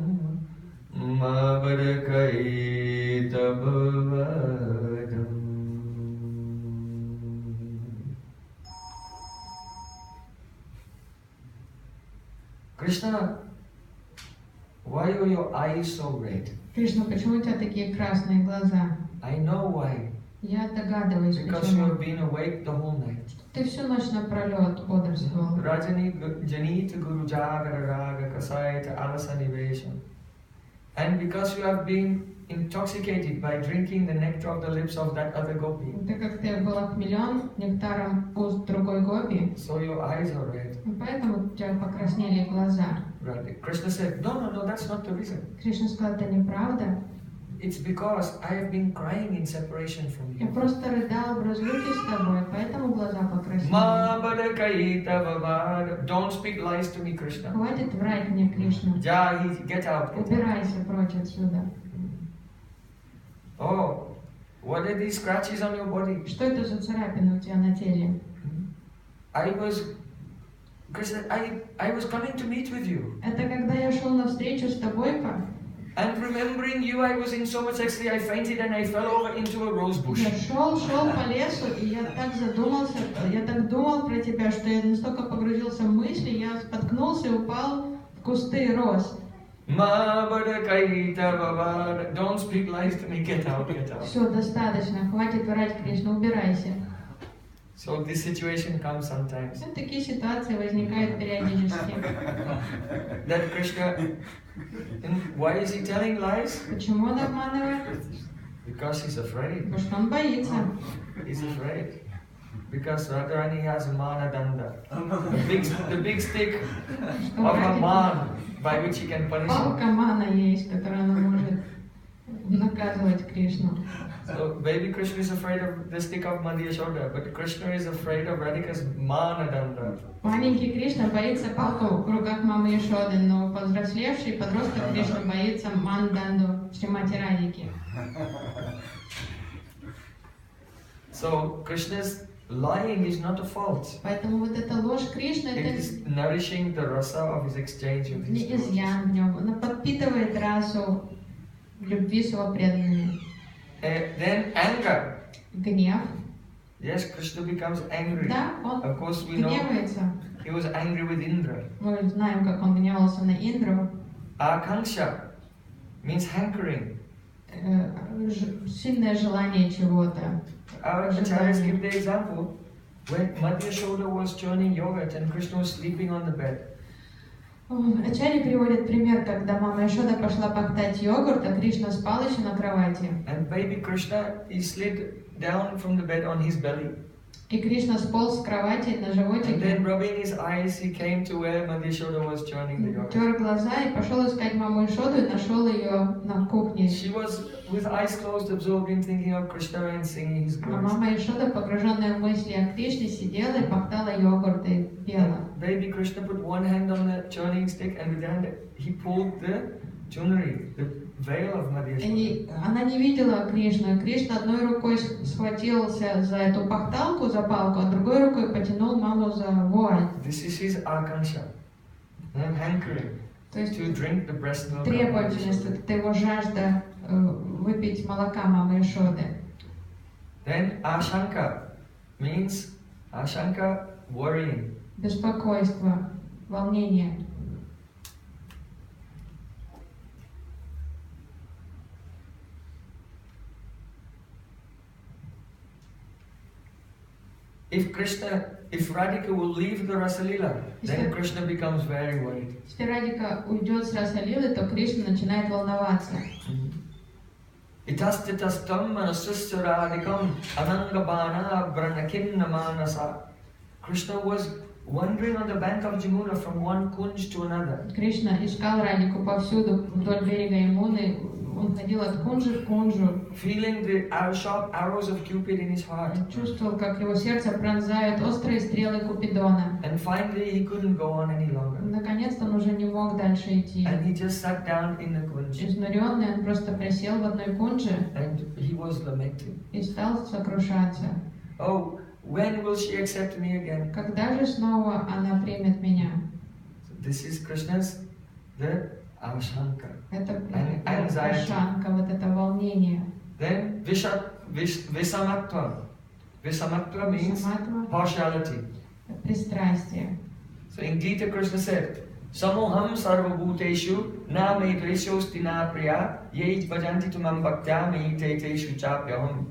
S1: Mavarakai Tavaram. Krishna, why are your eyes so red?
S2: Кришна, почему у тебя такие красные глаза?
S1: I know why.
S2: Я догадываюсь,
S1: Because you
S2: почему.
S1: have been awake the whole night.
S2: Ты всю ночь напролет бодрствовал.
S1: Rajani Janita Guru Jagara Raga Kasayata Alasanivesha. And because you have been intoxicated by drinking the nectar of the lips of that other gopi,
S2: Так как ты был опьянен нектаром уст другой гопи,
S1: so your eyes are red.
S2: поэтому у тебя покраснели глаза.
S1: Right. Krishna said, no, that's not the reason.
S2: Кришна сказал, это неправда.
S1: It's because I have been crying in separation from
S2: Я
S1: you.
S2: просто рыдала в разлуке с тобой, поэтому глаза покраснели.
S1: Don't speak lies to me, Krishna.
S2: Хватит врать мне, Кришна.
S1: Jahi, get out.
S2: Убирайся прочь отсюда.
S1: Oh, what are these scratches on your body?
S2: Что это за царапины у тебя на теле?
S1: Krishna, I was coming to meet with you.
S2: Это когда я шел навстречу с тобой,
S1: And remembering you, I was in so much ecstasy, I fainted and I fell over into a rose bush.
S2: я шел по лесу, и я так задумался, я так думал про тебя, что я настолько погрузился в мысли, я споткнулся и упал в кусты роз.
S1: Don't speak lies to me, get out.
S2: Все, достаточно, хватит врать, Кришна, убирайся.
S1: So this situation comes sometimes.
S2: Такие ситуации возникают периодически.
S1: That Krishna, why is he telling lies?
S2: Почему он обманывает?
S1: Because he's afraid.
S2: Потому что он боится.
S1: He's afraid. Because Radharani has mana danda. The big stick of a man by which he can punish him.
S2: Палка мана есть, которая она может наказывать Кришну.
S1: So baby Krishna is afraid of the stick of Madhya Yashoda, but Krishna is afraid of Radhika's mana danda.
S2: Маленький Кришна боится палку в руках мамы Яшоды, но повзрослевший подросток Кришна боится манданду Шримати Радики.
S1: So Krishna's lying is not a fault.
S2: Поэтому вот эта ложь Кришны,
S1: It
S2: это
S1: is nourishing the rasa of his exchange with his
S2: не изъян в нем. Она подпитывает расу любви с его преданными.
S1: Then anger.
S2: Гнев.
S1: Yes, Krishna becomes angry.
S2: Да, он
S1: Of course we know
S2: гневается.
S1: he was angry with Indra.
S2: Мы знаем, как он гневался на Индру.
S1: Akanksha means hankering.
S2: Сильное желание чего-то.
S1: Our acharyas give the example when Madhya Yashoda was churning yogurt and Krishna was sleeping on the bed.
S2: Ачарьи приводит пример, когда мама Яшода пошла пахтать йогурт, а Кришна спал еще на кровати.
S1: And baby Krishna, he slid down from the bed on his belly.
S2: И Кришна сполз с кровати на
S1: And
S2: животике,
S1: then rubbing his eyes, he came to where Madhya Yashoda was churning the yogurt.
S2: тер глаза и пошел искать маму Яшоду и нашел ее на кухне.
S1: She was with eyes closed, absorbed in thinking of Krishna and singing his
S2: А
S1: glories.
S2: мама Яшода, погруженная в мысли о Кришне, сидела и пахтала йогурт и пела.
S1: Baby Krishna put one hand on the churning stick and with the hand he pulled the chunari, the veil of Madhya Yashoda.
S2: И она не видела Кришну, и Кришна одной рукой схватился за эту пахталку, за палку, а другой рукой потянул маму за вуаль.
S1: This is his akanksha, hankering,
S2: То есть
S1: to drink the breast milk of Madhya
S2: требовательность,
S1: Yashoda.
S2: это его жажда выпить молока мамы Яшоды.
S1: Then ashanka means ashanka, worrying.
S2: Беспокойство, волнение.
S1: if Radhika will leave the Rasalila, then Krishna becomes very worried.
S2: Если Радика уйдет с Расалилы, то Кришна начинает волноваться.
S1: Itastitastam manasasya radhikam anangabana branakinna manasa. Krishna was wandering on the bank of Jamuna from one kunj to another.
S2: Кришна искал Радику повсюду вдоль берега Ямуны. Он ходил от кунжи к кунжу.
S1: Feeling the sharp arrows of Cupid in his heart.
S2: Чувствовал, как его сердце пронзают острые стрелы Купидона.
S1: And finally he couldn't go on any longer.
S2: Наконец-то он уже не мог дальше идти.
S1: And he just sat down in the kunj.
S2: Изнуренный, он просто присел в одной кунже.
S1: And he was lamenting.
S2: И стал сокрушаться.
S1: Oh, when will she accept me again?
S2: Когда же снова она примет меня?
S1: So this is Krishna's the Avashanka.
S2: Это
S1: Anxiety.
S2: Авашанка, вот это волнение.
S1: Then Visamatva. Visamatva means
S2: Саматва,
S1: partiality.
S2: пристрастие.
S1: So in Gita Krishna said, Samoham sarva bhuteshu na me dveshosti na priya yeit bhajanti tumam bhaktya me teteshu chapyaham.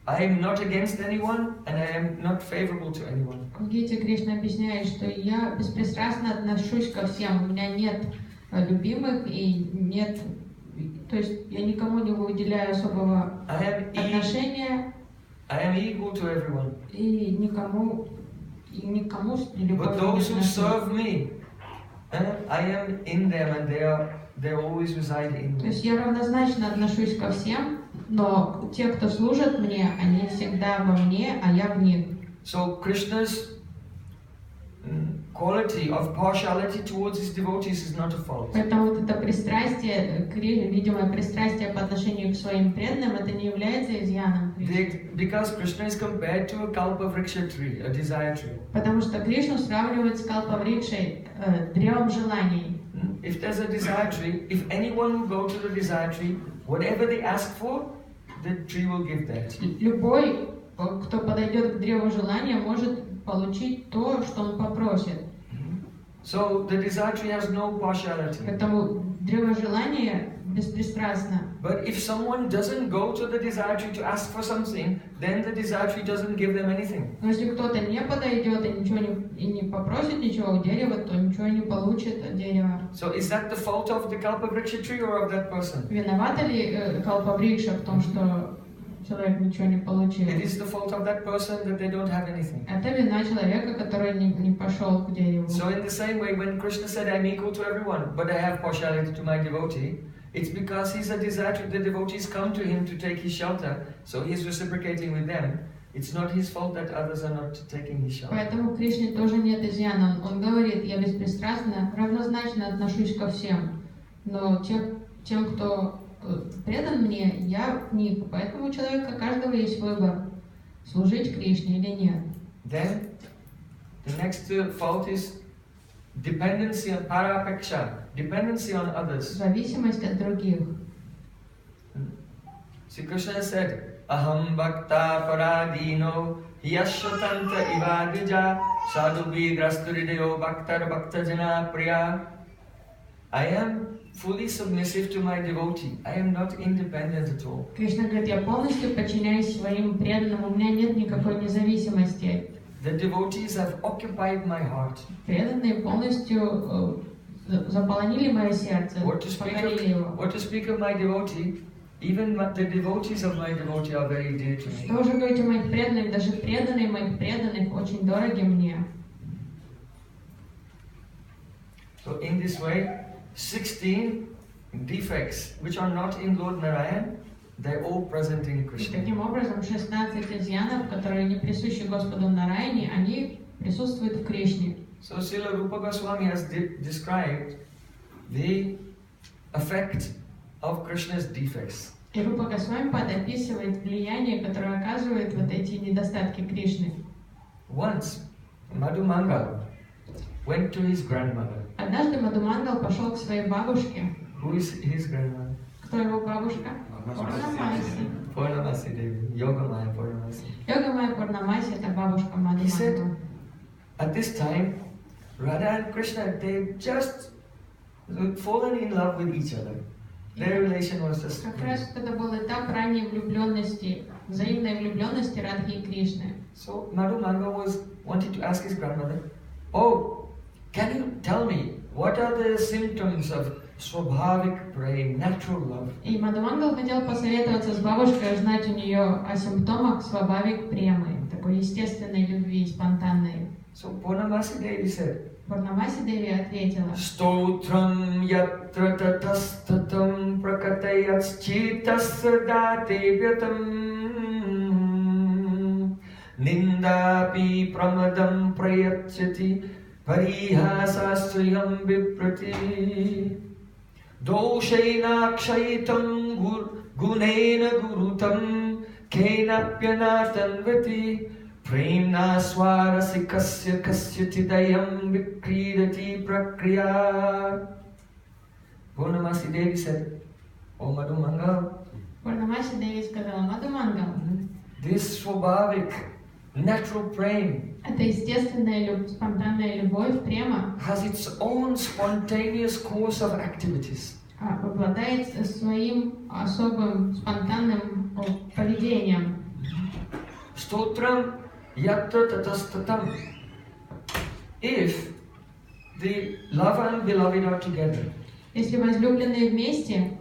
S1: I am not against anyone and I am not favorable to anyone.
S2: В Гите Кришна объясняет, что я беспристрастно отношусь ко всем. У меня нет любимых и нет... То есть я никому не выделяю особого отношения.
S1: I am equal to everyone.
S2: И никому любовь.
S1: But those who serve me, I am in them and they always reside in
S2: То
S1: me.
S2: есть я равнозначно отношусь ко всем, но те, кто служат мне, они всегда во мне, а я в них.
S1: So Krishna's quality of partiality towards his devotees is not a fault.
S2: Поэтому вот это пристрастие, видимое пристрастие по отношению к своим преданным, это не является изъяном.
S1: Because Krishna is compared to a kalpavriksha tree, a desire tree.
S2: Потому что Кришну сравнивают с калпаврикшей, древом желаний.
S1: If there's a desire tree, if anyone will go to the desire tree, whatever they ask for, the tree will give that.
S2: Любой, кто подойдет к древу желания, может получить то, что он попросит.
S1: So the desire tree has no partiality.
S2: Поэтому древо желания беспристрастно.
S1: But if someone doesn't go to the desire tree to ask for something, then the desire tree doesn't give them anything.
S2: Но если кто-то не подойдет и не попросит ничего у дерева, то ничего не получит от дерева.
S1: So is that the fault of the kalpavriksha tree or of that person?
S2: Виновата ли калпаврикша в том, что человек ничего не получил?
S1: It is the fault of that person that they don't have anything.
S2: Это вина человека, который не пошел к дереву.
S1: So in the same way, when Krishna said, I'm equal to everyone, but I have partiality to my devotee, it's because he's a desire to the devotees come to him to take his shelter, so he's reciprocating with them. It's not his fault that others are not taking his shelter.
S2: Поэтому в Кришне тоже нет изъяна. Он говорит, я беспристрастно, равнозначно отношусь ко всем. Но тем, кто предан мне, я в них. Поэтому у человека каждого есть выбор, служить Кришне или нет.
S1: Then, the next fault is dependency on parapeksha, dependency on others.
S2: Зависимость от других.
S1: See, Krishna said, Aham bhakta paradino yashvatanta ivadija sadhubi drasturideyo bhaktar bhaktajana priya. I am fully submissive to my devotee. I am not independent at all.
S2: Кришна говорит, я полностью подчиняюсь своим преданным, у меня нет никакой независимости.
S1: The devotees have occupied my heart.
S2: Преданные полностью заполонили мое сердце, покорили его.
S1: What to speak of my devotee? Even the devotees of my devotee are very dear to me.
S2: Что уже говорить о моих преданных, даже преданные моих преданных очень дороги мне.
S1: So in this way, 16 defects which are not in Lord Narayan, they're all present in
S2: И
S1: Krishna.
S2: таким образом 16 изъянов, которые не присущи Господу Нараяне, они присутствуют в Кришне.
S1: So Srila Rupa Goswami has described the effect of Krishna's defects.
S2: И Рупа Госвами описывает влияние, которое оказывает вот эти недостатки Кришны.
S1: Once, Madhumangal went to his grandmother.
S2: Однажды Мадхумангал пошел к своей бабушке.
S1: Who is his grandmother?
S2: Кто его бабушка? Пурнамаси.
S1: Purnamasi Devi, Yogamaya Purnamasi.
S2: Йогамая Пурнамаси – это бабушка
S1: He said,
S2: Мадхумангала.
S1: at this time, Radha and Krishna, they just fallen in love with each other. Their relation was just...
S2: Как раз это был этап ранней влюбленности взаимной влюбленности Радхи и Кришны.
S1: So Madhu Manga was wanting to ask his grandmother, "Oh, can you tell me what are the symptoms of swabhavik prem, natural love?"
S2: И Мадхумангал хотел посоветоваться с бабушкой, узнать у нее о симптомах свабхавик премы, такой естественной любви, спонтанной.
S1: So Purnamasi Devi said,
S2: Пурнамаси Деви ответила:
S1: "Stotram yatra tatastatam prakatayats chitasya datevyatam nindapi pramadam prayachyati parihasasriyam viprati doshena kshaitam gunena gurutam kenapyanatanvati Premna swarasi kasya kasyatidayam vikridati prakriya." Purnamasi Devi said, "Oh Madhu Manga,
S2: Пурнамаси Деви сказала: Мадхумангал,
S1: this swabhavik, natural prem
S2: это естественная спонтанная любовь, према,
S1: has its own spontaneous course of activities.
S2: обладает своим особым спонтанным поведением.
S1: Stotram yatra tatastatam. If the lover and beloved are together,
S2: Если возлюбленные вместе,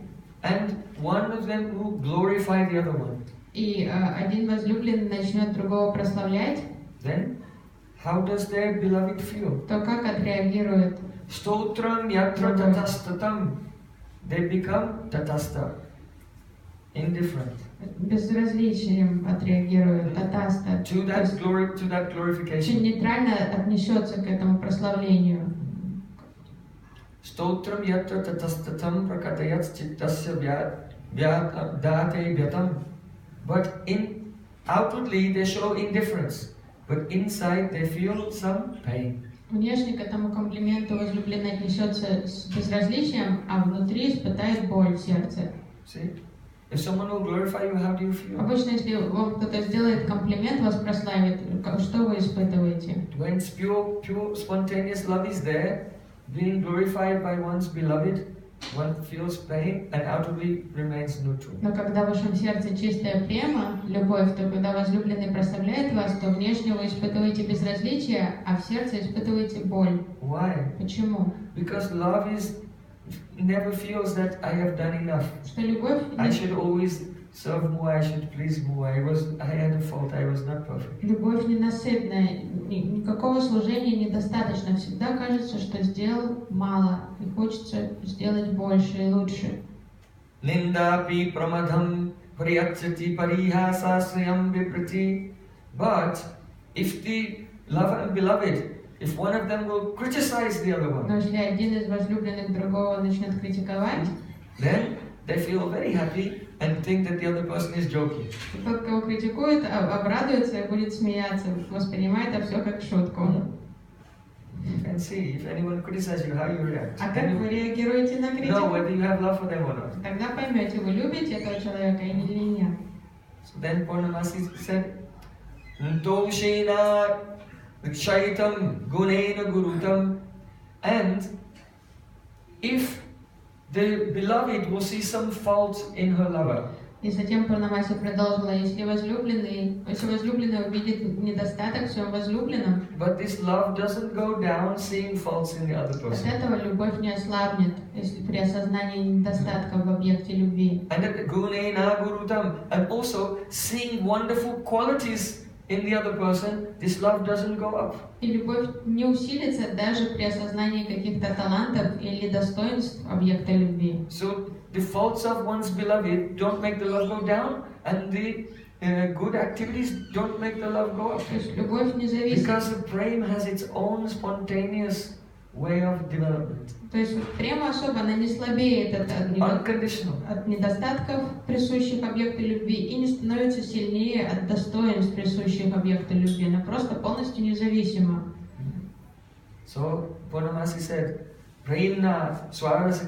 S1: and one of them will glorify the other one,
S2: и один возлюбленный начнет другого прославлять,
S1: then how does their beloved feel?
S2: то как отреагирует?
S1: Stotram yatra tatastatam. They become tatasta, indifferent
S2: Безразличием отреагирует, татаста.
S1: to that glory, to that
S2: Очень
S1: glorification.
S2: нейтрально отнесется к этому прославлению.
S1: Stotram yatra tatastatam prakatayats chittasya vyate vyatam. But outwardly they show indifference, but inside they feel some pain.
S2: Внешне к этому комплименту возлюбленный отнесется с безразличием, а внутри испытает боль в сердце.
S1: See? If someone will glorify you, how do you feel?
S2: Обычно, если вам кто-то сделает комплимент, вас прославит, что вы испытываете?
S1: When pure, spontaneous love is there, being glorified by one's beloved, one feels pain and outwardly remains neutral.
S2: Но когда в вашем сердце чистая према, любовь, то когда возлюбленный прославляет вас, то внешне вы испытываете безразличие, а в сердце испытываете боль.
S1: Why?
S2: Почему?
S1: Because love never feels that I have done enough.
S2: Что любовь
S1: I should always serve more, I should please more. I had a fault, I was not perfect.
S2: Любовь ненасытная, никакого служения недостаточно. Всегда кажется, что сделал мало, и хочется сделать больше и лучше.
S1: Nindapi pramadham priyachyati parihasasriyam viprati. But if the lover and beloved, if one of them will criticize the other one,
S2: Но если один из возлюбленных другого начнет критиковать,
S1: then they feel very happy and think that the other person is joking.
S2: тот, кого критикует, обрадуется и будет смеяться, воспринимает это все как шутку.
S1: And see, if anyone criticizes you, how you react.
S2: А как вы реагируете на
S1: Know
S2: критику?
S1: whether you have love for them or not.
S2: Тогда поймете, вы любите этого человека или нет.
S1: So then Purnamasi said, Doshena Shaitam Gunena Gurutam. And if the beloved will see some fault in her lover,
S2: И затем Пурнамаси продолжила: если возлюбленный увидит недостаток в своем возлюбленном,
S1: but this love doesn't go down seeing faults in the other
S2: от
S1: person.
S2: этого любовь не ослабнет, если при осознании недостатков в объекте любви.
S1: And that Gunena Gurutam, and also seeing wonderful qualities in the other person, this love doesn't go up.
S2: И любовь не усилится даже при осознании каких-то талантов или достоинств объекта любви.
S1: So the faults of one's beloved don't make the love go down, and the good activities don't make the love go up.
S2: То есть любовь не зависит.
S1: Because the prem has its own spontaneous way of development.
S2: То есть према особо, она не слабеет
S1: Unconditional.
S2: от недостатков, присущих объекту любви, и не становится сильнее от достоинств, присущих объекту любви. Она просто полностью независима.
S1: So Purnamasi said, Premna swarasa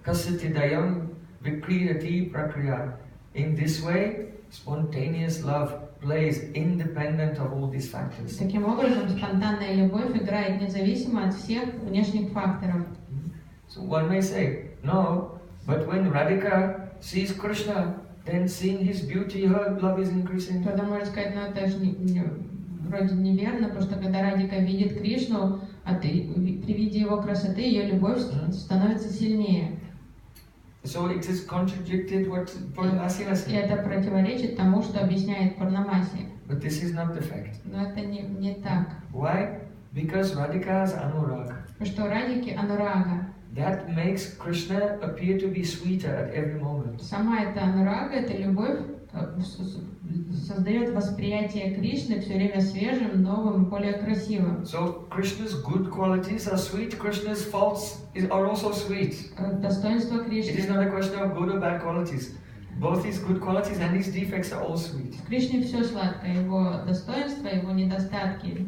S1: kasyatidayam vikridati prakriya. In this way, spontaneous love plays independent of all these factors.
S2: Таким образом, спонтанная любовь играет независимо от всех внешних факторов.
S1: So one may say, no, but when Radhika sees Krishna, then seeing his beauty, her love is increasing.
S2: Тогда можно сказать, ну это же вроде неверно, потому что когда Радика видит Кришну, при виде его красоты ее любовь становится сильнее.
S1: So it is contradicted what Purnamasi was
S2: И
S1: saying.
S2: это противоречит тому, что объясняет Пурнамаси.
S1: But this is not the fact.
S2: Но это не так.
S1: Why? Because Radhika has anurag.
S2: Потому что у Радики анурага.
S1: That makes Krishna appear to be sweeter at every moment.
S2: Сама эта анурага, эта любовь создает восприятие Кришны все время свежим, новым, более красивым.
S1: So Krishna's good qualities are sweet. Krishna's faults are also sweet.
S2: Достоинство
S1: It is
S2: Кришны.
S1: not a question of good or bad qualities. Both his good qualities and his defects are all sweet.
S2: В Кришне все сладко, его достоинства, его недостатки.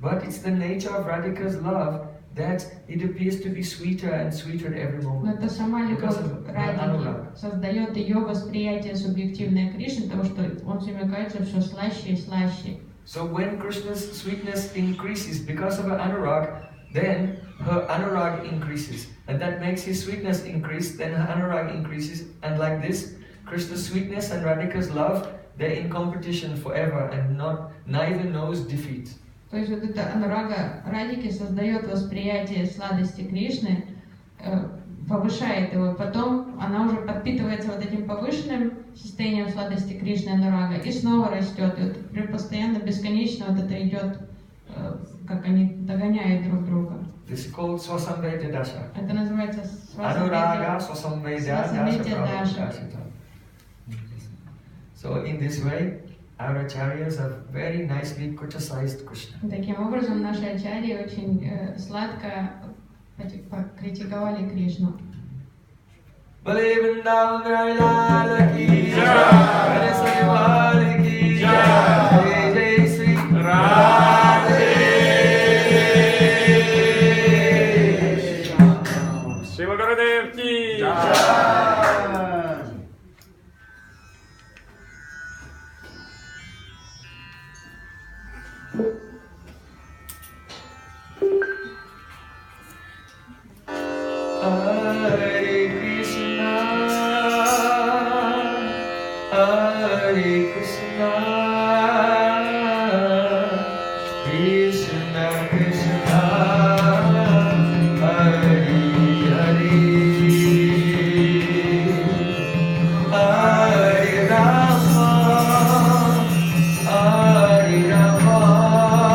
S1: But it's the nature of Radhika's love that it appears to be sweeter and sweeter at every
S2: Но
S1: moment.
S2: это сама любовь Радики создает ее восприятие субъективное Кришны, потому что он все время кажется все слаще и слаще.
S1: So when Krishna's sweetness increases because of her anurag, then her anurag increases. And that makes his sweetness increase, then her anurag increases. And like this, Krishna's sweetness and Radhika's love, they're in competition forever and neither knows defeat.
S2: То есть вот эта анурага Радики создает восприятие сладости Кришны, повышает его, потом она уже подпитывается вот этим повышенным состоянием сладости Кришны анурага и снова растет. И вот постоянно, бесконечно вот это идет, как они догоняют друг друга.
S1: This is called Swasamveda Dasha.
S2: Это называется
S1: Anuraga
S2: Свасамведя
S1: Swasamveda
S2: Dasha.
S1: Dasha. So in this way, our acharyas have very nicely criticized Krishna.
S2: Таким образом, наши ачарьи очень сладко критиковали Кришну.
S1: Bale Vrindavan Bihari Lal ki jai, Bale Sariwal ki jai, Jai Jai Sri Radhe.
S3: Шива Гурудев ки
S4: Jai.
S1: Hare Krishna, Hare Krishna, Krishna Krishna, Hare Hare, Hare Rama, Hare Rama,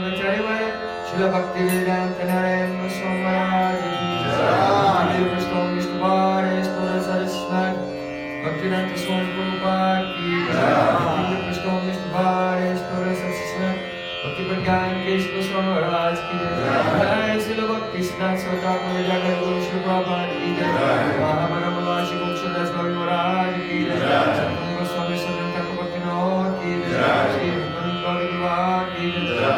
S1: Brahmacharya Srila Bhakti Vedanta Narayana Swami Maharaj Ki Jai Dev Prastham Vishnu Bhare Stora Saraswat Bhaktivedanta Swami Prabhupada Ki Jai Dev Prastham Vishnu Bhare Stora Saraswat Bhakti Pragyan Kesava Swami Maharaj Ki Jai Srila Bhakti Siddhanta Saraswati Jagat Guru Srila Prabhupada Ki Jai Mahamanam Vashi Mukshadas Swami Maharaj Ki Jai Satam Goswami Satam Thakur Bhaktivinoda Ki Jai Shri Bhakti Bhagavad Ki Jai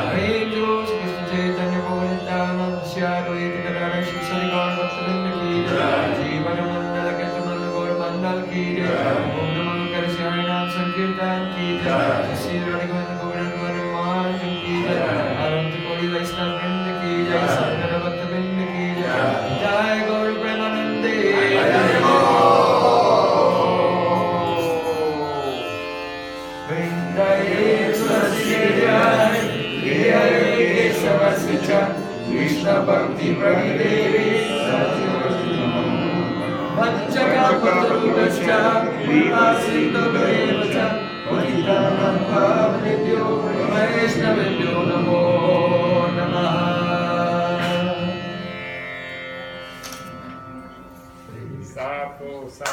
S1: Krishna Chaitanya Prabhu Nityananda Shri Advaita Gadadhar Shri Sarigaura Bhaktivinoda Ki Jai Jeevan Mandala Kirtan Gaur Mandal Ki Jai Om Namo Kar Shri Harinam Sankirtan Ki Jai Shri Radhikanda Govinda Manan Ki Jai Anant Kori Vaishnava Vrinda Ki Jai Sangara Bhakta Vrinda Ki Jai Jai Gaur Premanande Vrindaye Tulasi Jai Jai Kesava Sricha Krishna Bhakti Pradevi Vanchaka Patarudascha Vipasita Devacha Patitanam Pavanebhyo Vaishnavebhyo Namo Namaha.
S3: Sato, sato.